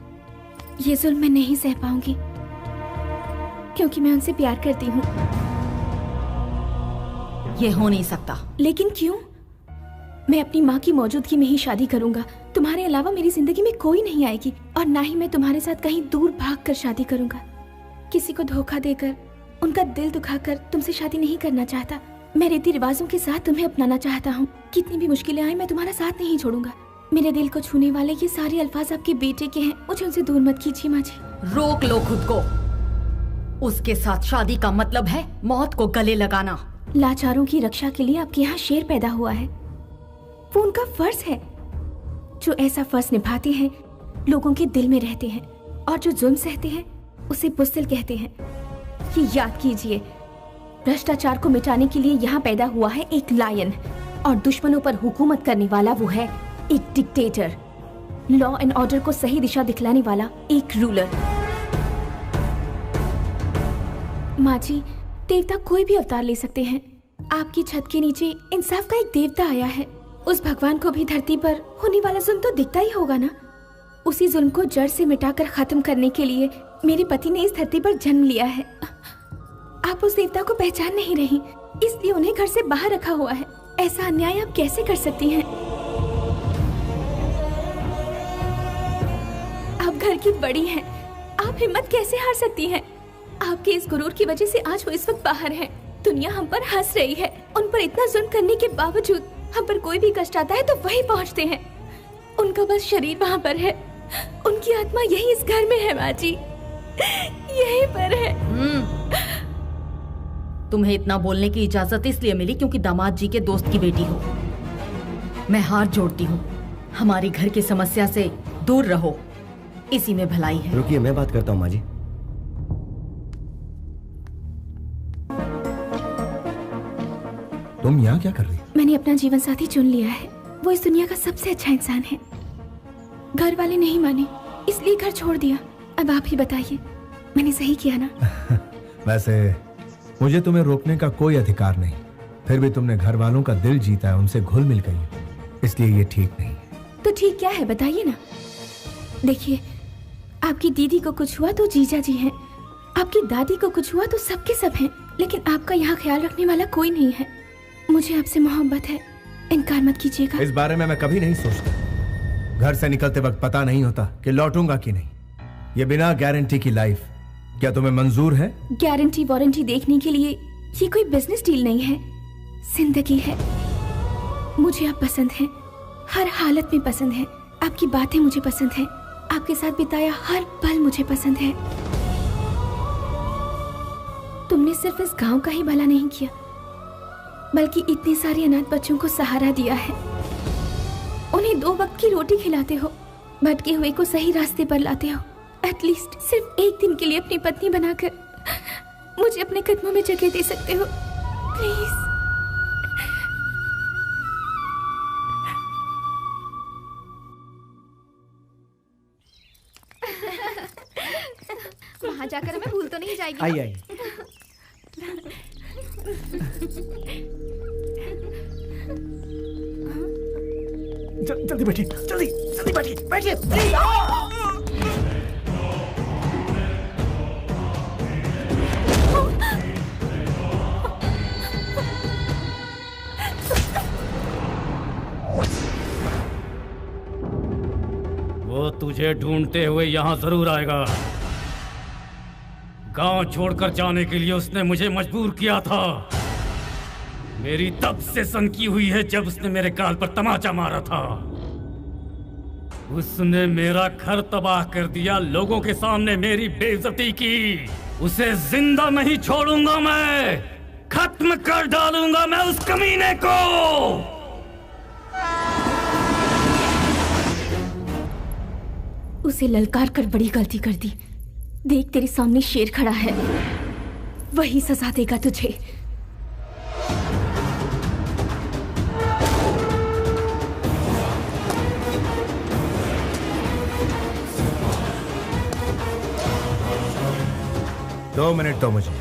ये जुल्म मैं नहीं सह पाऊंगी, क्योंकि मैं उनसे प्यार करती हूँ। ये हो नहीं सकता। लेकिन क्यों? मैं अपनी माँ की मौजूदगी में ही शादी करूंगा। तुम्हारे अलावा मेरी जिंदगी में कोई नहीं आएगी, और ना ही मैं तुम्हारे साथ कहीं दूर भागकर शादी करूंगा। किसी को धोखा देकर, उनका दिल दुखाकर तुमसे शादी नहीं करना चाहता। मैं रीति रिवाजों के साथ तुम्हें अपनाना चाहता हूँ। कितनी भी मुश्किलें आए, मैं तुम्हारा साथ नहीं छोड़ूंगा। मेरे दिल को छूने वाले ये सारे अल्फाज आपके बेटे के हैं, मुझे उनसे दूर मत कीजिए माँ जी। रोक लो खुद को। उसके साथ शादी का मतलब है मौत को गले लगाना। लाचारों की रक्षा के लिए आपके यहाँ शेर पैदा हुआ है, वो उनका फर्ज है। जो ऐसा फर्ज निभाते हैं लोगों के दिल में रहते हैं, और जो जुल्म सहते हैं उसे बुज़दिल कहते हैं। ये याद कीजिए, भ्रष्टाचार को मिटाने के लिए यहाँ पैदा हुआ है एक लायन, और दुश्मनों पर हुकूमत करने वाला वो है एक डिक्टेटर। लॉ एंड ऑर्डर को सही दिशा दिखलाने वाला एक रूलर। माँ जी, देवता कोई भी अवतार ले सकते हैं। आपकी छत के नीचे इंसाफ का एक देवता आया है। उस भगवान को भी धरती पर होने वाला जुल्म तो दिखता ही होगा ना। उसी जुल्म को जड़ से मिटाकर खत्म करने के लिए मेरे पति ने इस धरती पर जन्म लिया है। आप उस देवता को पहचान नहीं रही, इसलिए उन्हें घर से बाहर रखा हुआ है। ऐसा अन्याय आप कैसे कर सकती हैं? आप घर की बड़ी हैं, आप हिम्मत कैसे हार सकती हैं? आपके इस गुरूर की वजह से आज वो इस वक्त बाहर हैं। दुनिया हम पर हंस रही है। उन पर इतना जुल्म करने के बावजूद हम पर कोई भी कष्ट आता है तो वही पहुंचते हैं। उनका बस शरीर वहाँ पर है, उनकी आत्मा यही इस घर में है माँ जी, यहीं पर है। तुम्हें इतना बोलने की इजाजत इसलिए मिली क्योंकि दामाद जी के दोस्त की बेटी हो। मैं हाथ जोड़ती हूँ, हमारी घर की समस्या से दूर रहो, इसी में भलाई है। रुकिए, मैं बात करता हूँ माँ जी। तुम यहाँ क्या कर रही? मैंने अपना जीवन साथी चुन लिया है। वो इस दुनिया का सबसे अच्छा इंसान है। घर वाले नहीं माने, इसलिए घर छोड़ दिया। अब आप ही बताइए, मैंने सही किया ना? वैसे मुझे तुम्हें रोकने का कोई अधिकार नहीं, फिर भी तुमने घर वालों का दिल जीता है, उनसे घुल मिल गई, इसलिए ये ठीक नहीं। तो ठीक क्या है बताइए ना। देखिए, आपकी दीदी को कुछ हुआ तो जीजा जी हैं, आपकी दादी को कुछ हुआ तो सबके सब हैं, लेकिन आपका यहाँ ख्याल रखने वाला कोई नहीं है। मुझे आपसे मोहब्बत है, इनकार मत कीजिएगा। इस बारे में मैं कभी नहीं सोचता। घर से निकलते वक्त पता नहीं होता कि लौटूंगा कि नहीं। ये बिना गारंटी की लाइफ क्या तुम्हें मंजूर है? गारंटी वारंटी देखने के लिए ये कोई बिजनेस डील नहीं है, जिंदगी है। मुझे आप पसंद हैं, हर हालत में पसंद है। आपकी बातें मुझे पसंद है, आपके साथ बिताया हर पल मुझे पसंद है। तुमने सिर्फ इस गांव का ही भला नहीं किया, बल्कि इतने सारे अनाथ बच्चों को सहारा दिया है। उन्हें 2 वक्त की रोटी खिलाते हो, भटके हुए को सही रास्ते पर लाते हो। एटलीस्ट सिर्फ एक दिन के लिए अपनी पत्नी बनाकर मुझे अपने कदमों में जगह दे सकते हो, प्लीज। वहाँ जाकर हमें भूल तो नहीं जाएगी? आइए आइए। जल्दी बैठिए, जल्दी जल्दी बैठिए, बैठिए प्लीज। वो तुझे ढूंढते हुए यहाँ जरूर आएगा। गांव छोड़कर जाने के लिए उसने मुझे मजबूर किया था। मेरी तब से सनकी हुई है जब उसने मेरे गाल पर तमाचा मारा था। उसने मेरा घर तबाह कर दिया, लोगों के सामने मेरी बेइज्जती की। उसे जिंदा नहीं छोड़ूंगा मैं, खत्म कर डालूंगा मैं उस कमीने को। उसे ललकार कर बड़ी गलती कर दी। देख, तेरे सामने शेर खड़ा है, वही सजा देगा तुझे। दो मिनट दो मुझे।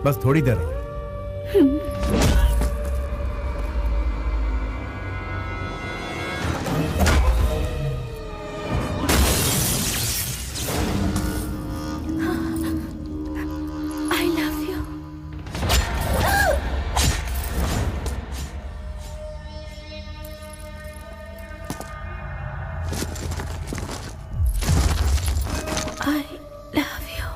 बस थोड़ी देर और। I love you. I love you.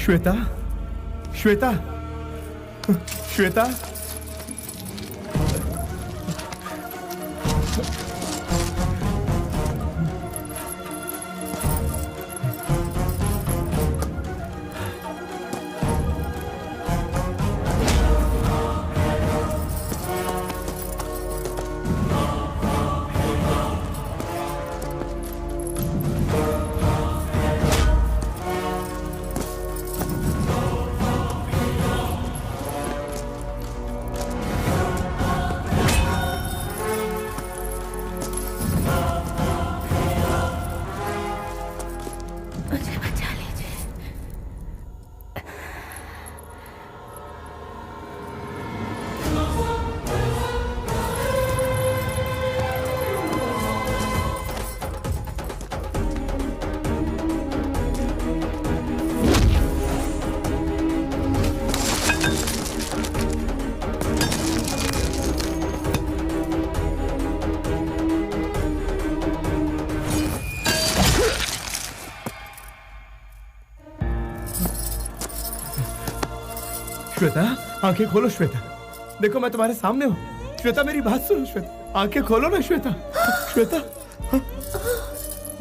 Shweta, Shweta, Shweta, मुझे बचा लीजिए। श्वेता, आंखें खोलो श्वेता। देखो मैं तुम्हारे सामने हूँ। श्वेता मेरी बात सुनो श्वेता, आंखें खोलो ना श्वेता। श्वेता,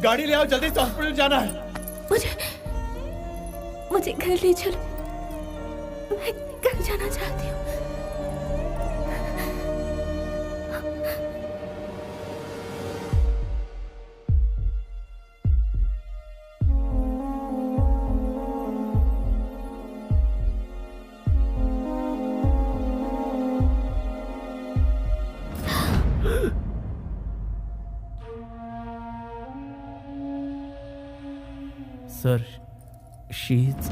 गाड़ी ले आओ, जल्दी से हॉस्पिटल जाना है। मुझे घर ले चलो, मैं घर जाना चाहती हूँ। सर, शीज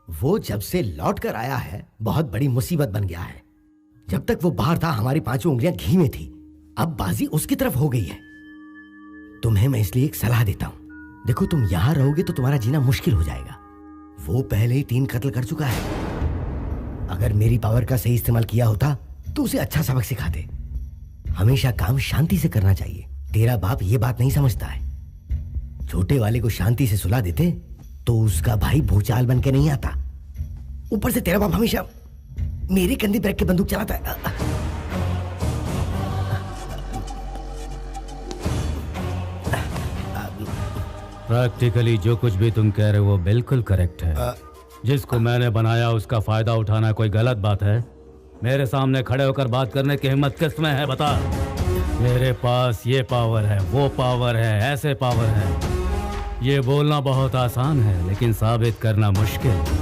वो जब से लौट कर आया है बहुत बड़ी मुसीबत बन गया है। जब तक वो बाहर था हमारी पांचों उंगलियां घी में थी, अब बाजी उसकी तरफ हो गई है। तुम्हें मैं इसलिए एक सलाह देता हूं। देखो तुम यहां रहोगे तो तुम्हारा जीना मुश्किल हो जाएगा। वो पहले ही 3 कत्ल कर चुका है। अगर मेरी पावर का सही इस्तेमाल किया होता तो उसे अच्छा सबक सिखाते। हमेशा काम शांति से करना चाहिए। तेरा बाप ये बात नहीं समझता है। छोटे वाले को शांति से सुला देते तो उसका भाई भूचाल बन के नहीं आता। ऊपर से तेरा बाप हमेशा मेरे कंधे पर रख के बंदूक चलाता है। प्रैक्टिकली जो कुछ भी तुम कह रहे हो वो बिल्कुल करेक्ट है। जिसको मैंने बनाया उसका फायदा उठाना कोई गलत बात है? मेरे सामने खड़े होकर बात करने की हिम्मत किस में है बता। मेरे पास ये पावर है, वो पावर है, ऐसे पावर है। ये बोलना बहुत आसान है लेकिन साबित करना मुश्किल।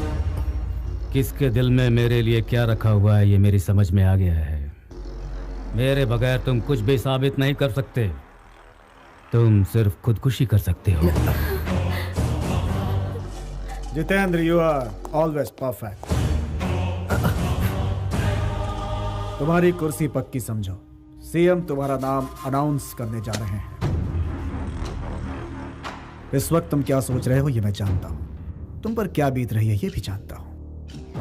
किसके दिल में मेरे लिए क्या रखा हुआ है ये मेरी समझ में आ गया है। मेरे बगैर तुम कुछ भी साबित नहीं कर सकते। तुम सिर्फ खुदकुशी कर सकते हो। Jitendra, you are always perfect. तुम्हारी कुर्सी पक्की समझो। सीएम तुम्हारा नाम अनाउंस करने जा रहे हैं। इस वक्त तुम क्या सोच रहे हो ये मैं जानता हूं। तुम पर क्या बीत रही है ये भी जानता हूं।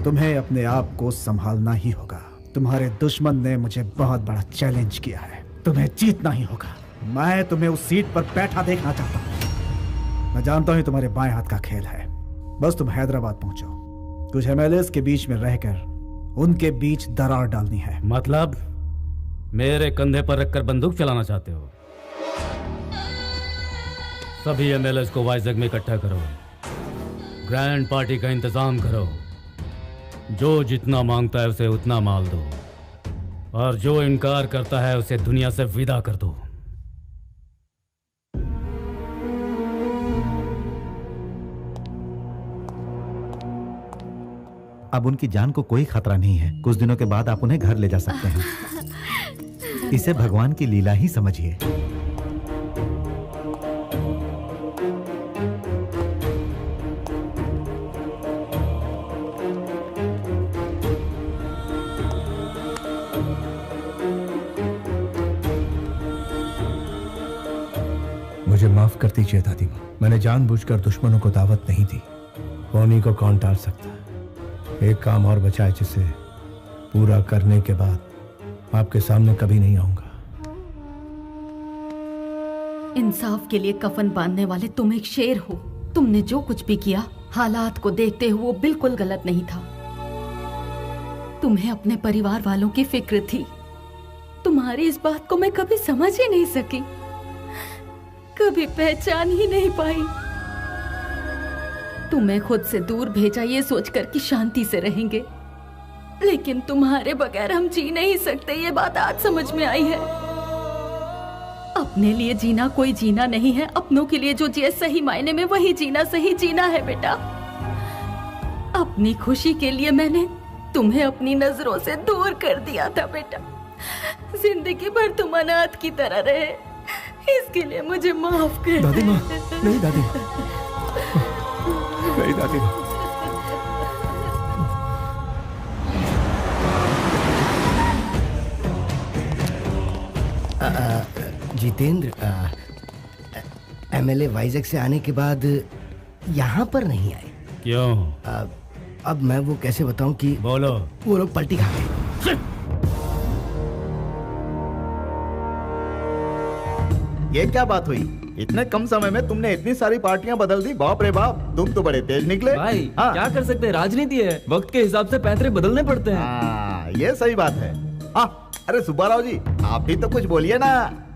तुम्हें अपने आप को संभालना ही होगा। तुम्हारे दुश्मन ने मुझे बहुत बड़ा चैलेंज किया है। तुम्हें जीतना ही होगा। मैं तुम्हें उस सीट पर बैठा देखना चाहता हूं। मैं जानता हूं तुम्हारे बाएं हाथ का खेल है। बस तुम हैदराबाद पहुंचो। कुछ एमएलएस के बीच में रहकर उनके बीच दरार डालनी है। मतलब मेरे कंधे पर रखकर बंदूक चलाना चाहते हो? सभी एमएलएस को वाइजग में इकट्ठा करो। ग्रैंड पार्टी का इंतजाम करो। जो जितना मांगता है उसे उतना माल दो, और जो इनकार करता है उसे दुनिया से विदा कर दो। अब उनकी जान को कोई खतरा नहीं है। कुछ दिनों के बाद आप उन्हें घर ले जा सकते हैं। इसे भगवान की लीला ही समझिए। मुझे माफ कर दीजिए दादी माँ। मैंने जानबूझकर दुश्मनों को दावत नहीं दी। होनी को कौन टाल सकता है। एक काम और बचा है जिसे पूरा करने के बाद आपके सामने कभी नहीं आऊंगा। इंसाफ के लिए कफन बांधने वाले तुम एक शेर हो। तुमने जो कुछ भी किया हालात को देखते हुए वो बिल्कुल गलत नहीं था। तुम्हें अपने परिवार वालों की फिक्र थी। तुम्हारी इस बात को मैं कभी समझ ही नहीं सकी, कभी पहचान ही नहीं पाई। तुम्हें खुद से दूर भेजा ये सोचकर कि शांति से रहेंगे, लेकिन तुम्हारे बगैर हम जी नहीं सकते। ये बात आज समझ में आई है। अपने लिए जीना कोई जीना नहीं है। अपनों के लिए जो जिए सही मायने में वही जीना सही जीना है बेटा। अपनी खुशी के लिए मैंने तुम्हें अपनी नजरों से दूर कर दिया था बेटा। जिंदगी भर तुम अनाथ की तरह रहे, इसके लिए मुझे माफ कर। दादी माँ, नहीं दादी माँ, नहीं दादी माँ। जितेंद्र, एमएलए वाइजैक से आने के बाद यहाँ पर नहीं आए। क्यों? अब मैं वो कैसे बताऊं कि बोलो। वो लोग पलटी खा गए। ये क्या बात हुई? इतने कम समय में तुमने इतनी सारी पार्टियां बदल दी। बाप रे बाप, तुम तो बड़े तेज निकले। भाई क्या कर सकते हैं, राजनीति है। वक्त के हिसाब से पैतरे बदलने पड़ते हैं। ये सही बात है। अरे सुब्बाराव जी, आप भी तो कुछ बोलिए ना।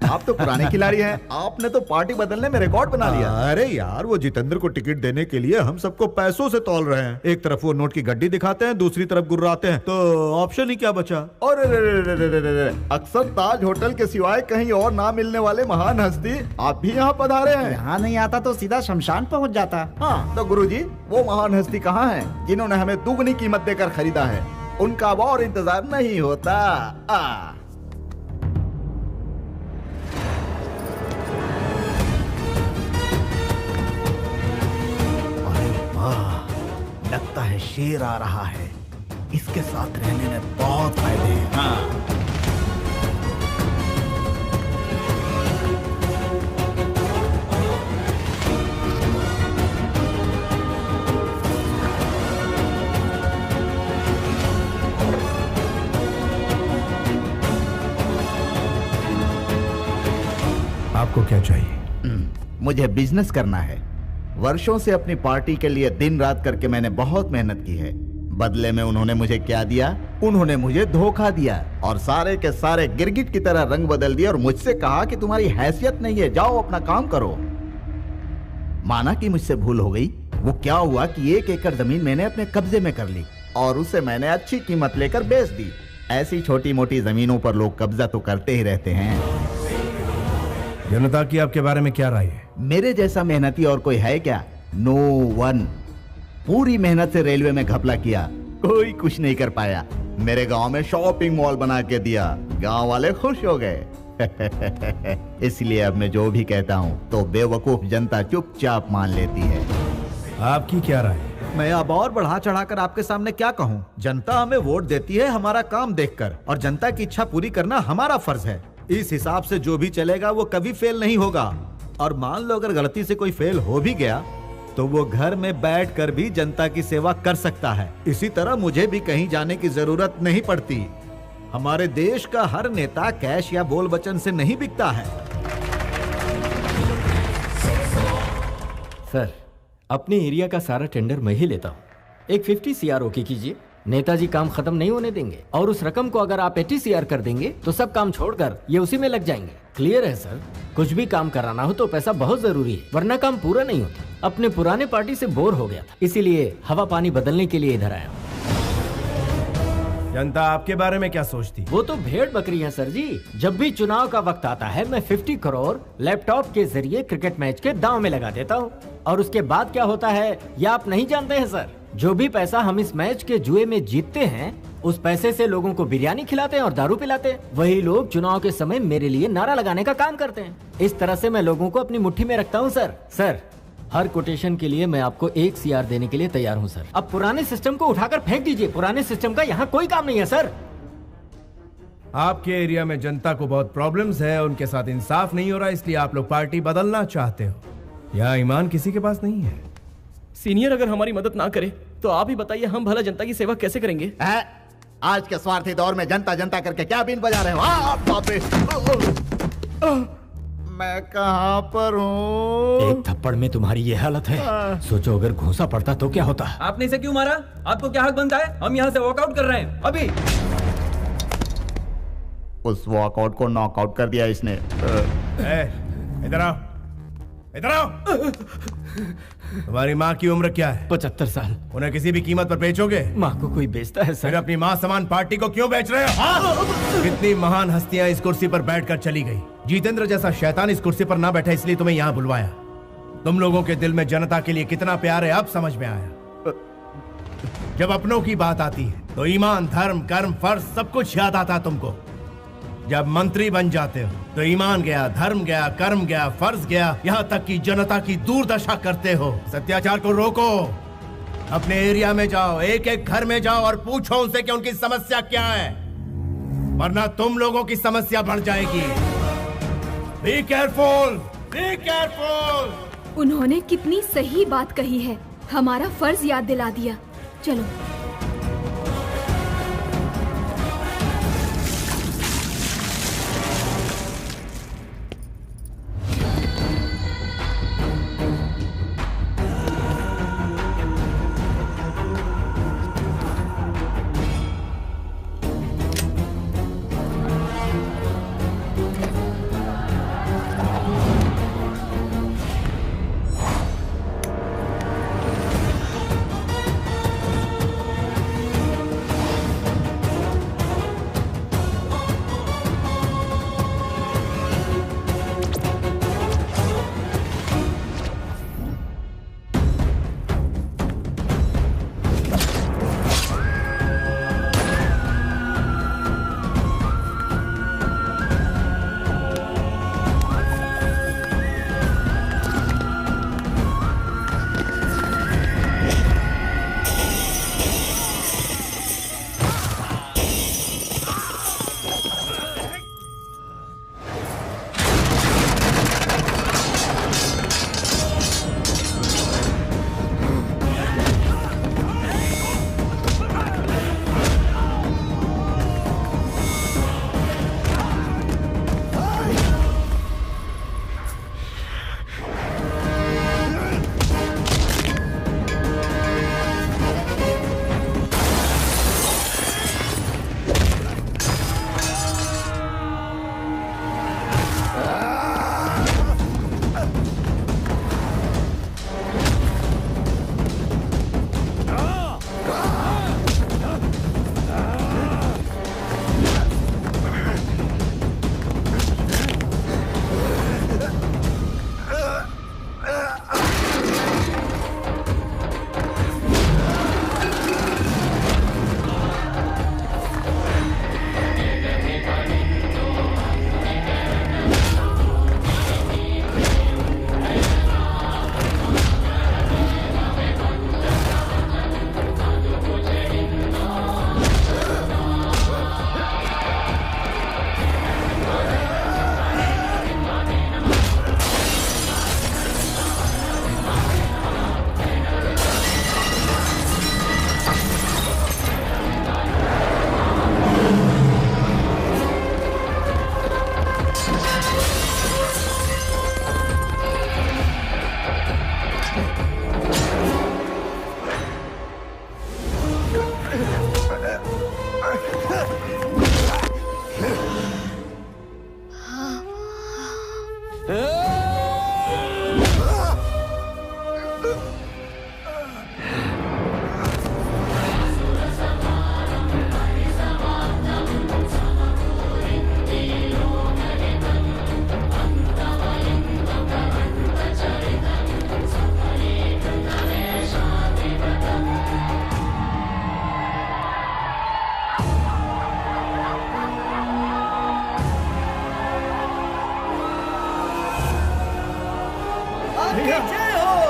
आप तो पुराने खिलाड़ी हैं। आपने तो पार्टी बदलने में रिकॉर्ड बना लिया। अरे यार, वो जितेंद्र को टिकट देने के लिए हम सबको पैसों से तौल रहे हैं। एक तरफ वो नोट की गड्डी दिखाते हैं, दूसरी तरफ गुर्राते हैं, तो ऑप्शन ही क्या बचा। और अक्सर ताज होटल के सिवाय कहीं और ना मिलने वाले महान हस्ती आप भी यहाँ पधारे हैं। यहाँ नहीं आता तो सीधा शमशान पहुँच जाता। हाँ तो गुरुजी, वो महान हस्ती कहाँ है जिन्होंने हमें दुगनी कीमत देकर खरीदा है? उनका अब और इंतजार नहीं होता। लगता है शेर आ रहा है। इसके साथ रहने में बहुत फायदे हैं। हाँ। आपको क्या चाहिए? मुझे बिजनेस करना है। वर्षों से अपनी पार्टी के लिए दिन रात करके मैंने बहुत मेहनत की है। बदले में उन्होंने मुझे क्या दिया? उन्होंने मुझे धोखा दिया और सारे के सारे गिरगिट की तरह रंग बदल दिया और मुझसे कहा कि तुम्हारी हैसियत नहीं है, जाओ अपना काम करो। माना कि मुझसे भूल हो गई। वो क्या हुआ कि 1 एकड़ जमीन मैंने अपने कब्जे में कर ली और उसे मैंने अच्छी कीमत लेकर बेच दी। ऐसी छोटी मोटी जमीनों पर लोग कब्जा तो करते ही रहते हैं। जनता की आपके बारे में क्या राय है? मेरे जैसा मेहनती और कोई है क्या? No one. पूरी मेहनत से रेलवे में घपला किया, कोई कुछ नहीं कर पाया। मेरे गांव में शॉपिंग मॉल बना के दिया, गांव वाले खुश हो गए। इसलिए अब मैं जो भी कहता हूँ तो बेवकूफ जनता चुपचाप मान लेती है। आपकी क्या राय? मैं अब और बढ़ा चढ़ाकर आपके सामने क्या कहूँ? जनता हमें वोट देती है हमारा काम देखकर, और जनता की इच्छा पूरी करना हमारा फर्ज है। इस हिसाब से जो भी चलेगा वो कभी फेल नहीं होगा। और मान लो अगर गलती से कोई फेल हो भी गया तो वो घर में बैठकर भी जनता की सेवा कर सकता है। इसी तरह मुझे भी कहीं जाने की जरूरत नहीं पड़ती। हमारे देश का हर नेता कैश या बोल वचन से नहीं बिकता है। सर, अपने एरिया का सारा टेंडर मैं ही लेता हूँ। एक 50 CR ओके कीजिए। नेताजी काम खत्म नहीं होने देंगे, और उस रकम को अगर आप 80 CR कर देंगे तो सब काम छोड़कर ये उसी में लग जाएंगे। क्लियर है सर? कुछ भी काम कराना हो तो पैसा बहुत जरूरी है, वरना काम पूरा नहीं होता। अपने पुराने पार्टी से बोर हो गया था, इसीलिए हवा पानी बदलने के लिए इधर आया हूँ। जनता आपके बारे में क्या सोचती? वो तो भेड़ बकरी है सर जी। जब भी चुनाव का वक्त आता है मैं 50 करोड़ लैपटॉप के जरिए क्रिकेट मैच के दांव में लगा देता हूँ, और उसके बाद क्या होता है ये आप नहीं जानते हैं सर। जो भी पैसा हम इस मैच के जुए में जीतते हैं, उस पैसे से लोगों को बिरयानी खिलाते हैं और दारू पिलाते हैं। वही लोग चुनाव के समय मेरे लिए नारा लगाने का काम करते हैं। इस तरह से मैं लोगों को अपनी मुट्ठी में रखता हूँ सर। सर, हर कोटेशन के लिए मैं आपको 1 CR देने के लिए तैयार हूँ सर। अब पुराने सिस्टम को उठाकर फेंक दीजिए। पुराने सिस्टम का यहाँ कोई काम नहीं है सर। आपके एरिया में जनता को बहुत प्रॉब्लम्स है, उनके साथ इंसाफ नहीं हो रहा, इसलिए आप लोग पार्टी बदलना चाहते हो। यहाँ ईमान किसी के पास नहीं है। सीनियर अगर हमारी मदद ना करे तो आप ही बताइए हम भला जनता की सेवा कैसे करेंगे? आज के स्वार्थी दौर में जनता जनता करके क्या बीन बजा रहे हो? बाप रे! मैं कहाँ पर हूँ? एक थप्पड़ में तुम्हारी ये हालत है। सोचो अगर घूंसा पड़ता तो क्या होता। आपने इसे क्यों मारा? आपको क्या हक बनता है? हम यहाँ से वॉकआउट कर रहे हैं अभी। उस वॉकआउट को नॉकआउट कर दिया इसने। इधर आओ, इधर आओ। तुम्हारी माँ की उम्र क्या है? 75 साल। उन्हें किसी भी कीमत पर बेचोगे? माँ को कोई बेचता है सर? फिर अपनी माँ समान पार्टी को क्यों बेच रहे हो? कितनी महान हस्तियां इस कुर्सी पर बैठकर चली गई। जितेंद्र जैसा शैतान इस कुर्सी पर ना बैठा, इसलिए तुम्हें यहाँ बुलवाया। तुम लोगों के दिल में जनता के लिए कितना प्यार है अब समझ में आया। जब अपनों की बात आती है तो ईमान, धर्म, कर्म, फर्ज सब कुछ याद आता है तुमको। जब मंत्री बन जाते हो तो ईमान गया, धर्म गया, कर्म गया, फर्ज गया, यहाँ तक कि जनता की दुर्दशा करते हो। सत्याचार को रोको। अपने एरिया में जाओ, एक एक घर में जाओ और पूछो उनसे कि उनकी समस्या क्या है, वरना तुम लोगों की समस्या बढ़ जाएगी। Be careful, be careful. उन्होंने कितनी सही बात कही है, हमारा फर्ज याद दिला दिया। चलो।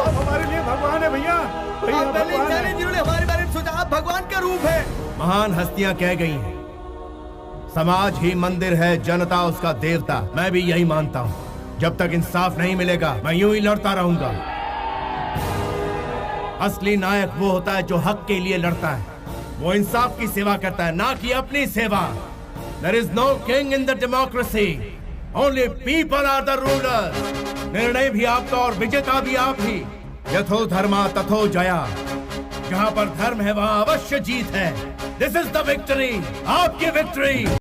हमारे लिए भगवान है भैया। भैया भगवान है। जिन्होंने हमारे बारे में सोचा आप भगवान का रूप है। महान हस्तियां कह गई हैं, समाज ही मंदिर है, जनता उसका देवता। मैं भी यही मानता हूँ। जब तक इंसाफ नहीं मिलेगा मैं यूं ही लड़ता रहूंगा। असली नायक वो होता है जो हक के लिए लड़ता है, वो इंसाफ की सेवा करता है, ना कि अपनी सेवा। There is no king in the democracy. Only people are the rulers. निर्णय भी आपका और विजेता भी आप ही। यथो धर्मा तथो जया। जहाँ पर धर्म है वहाँ अवश्य जीत है। This is the victory. आपकी विक्ट्री।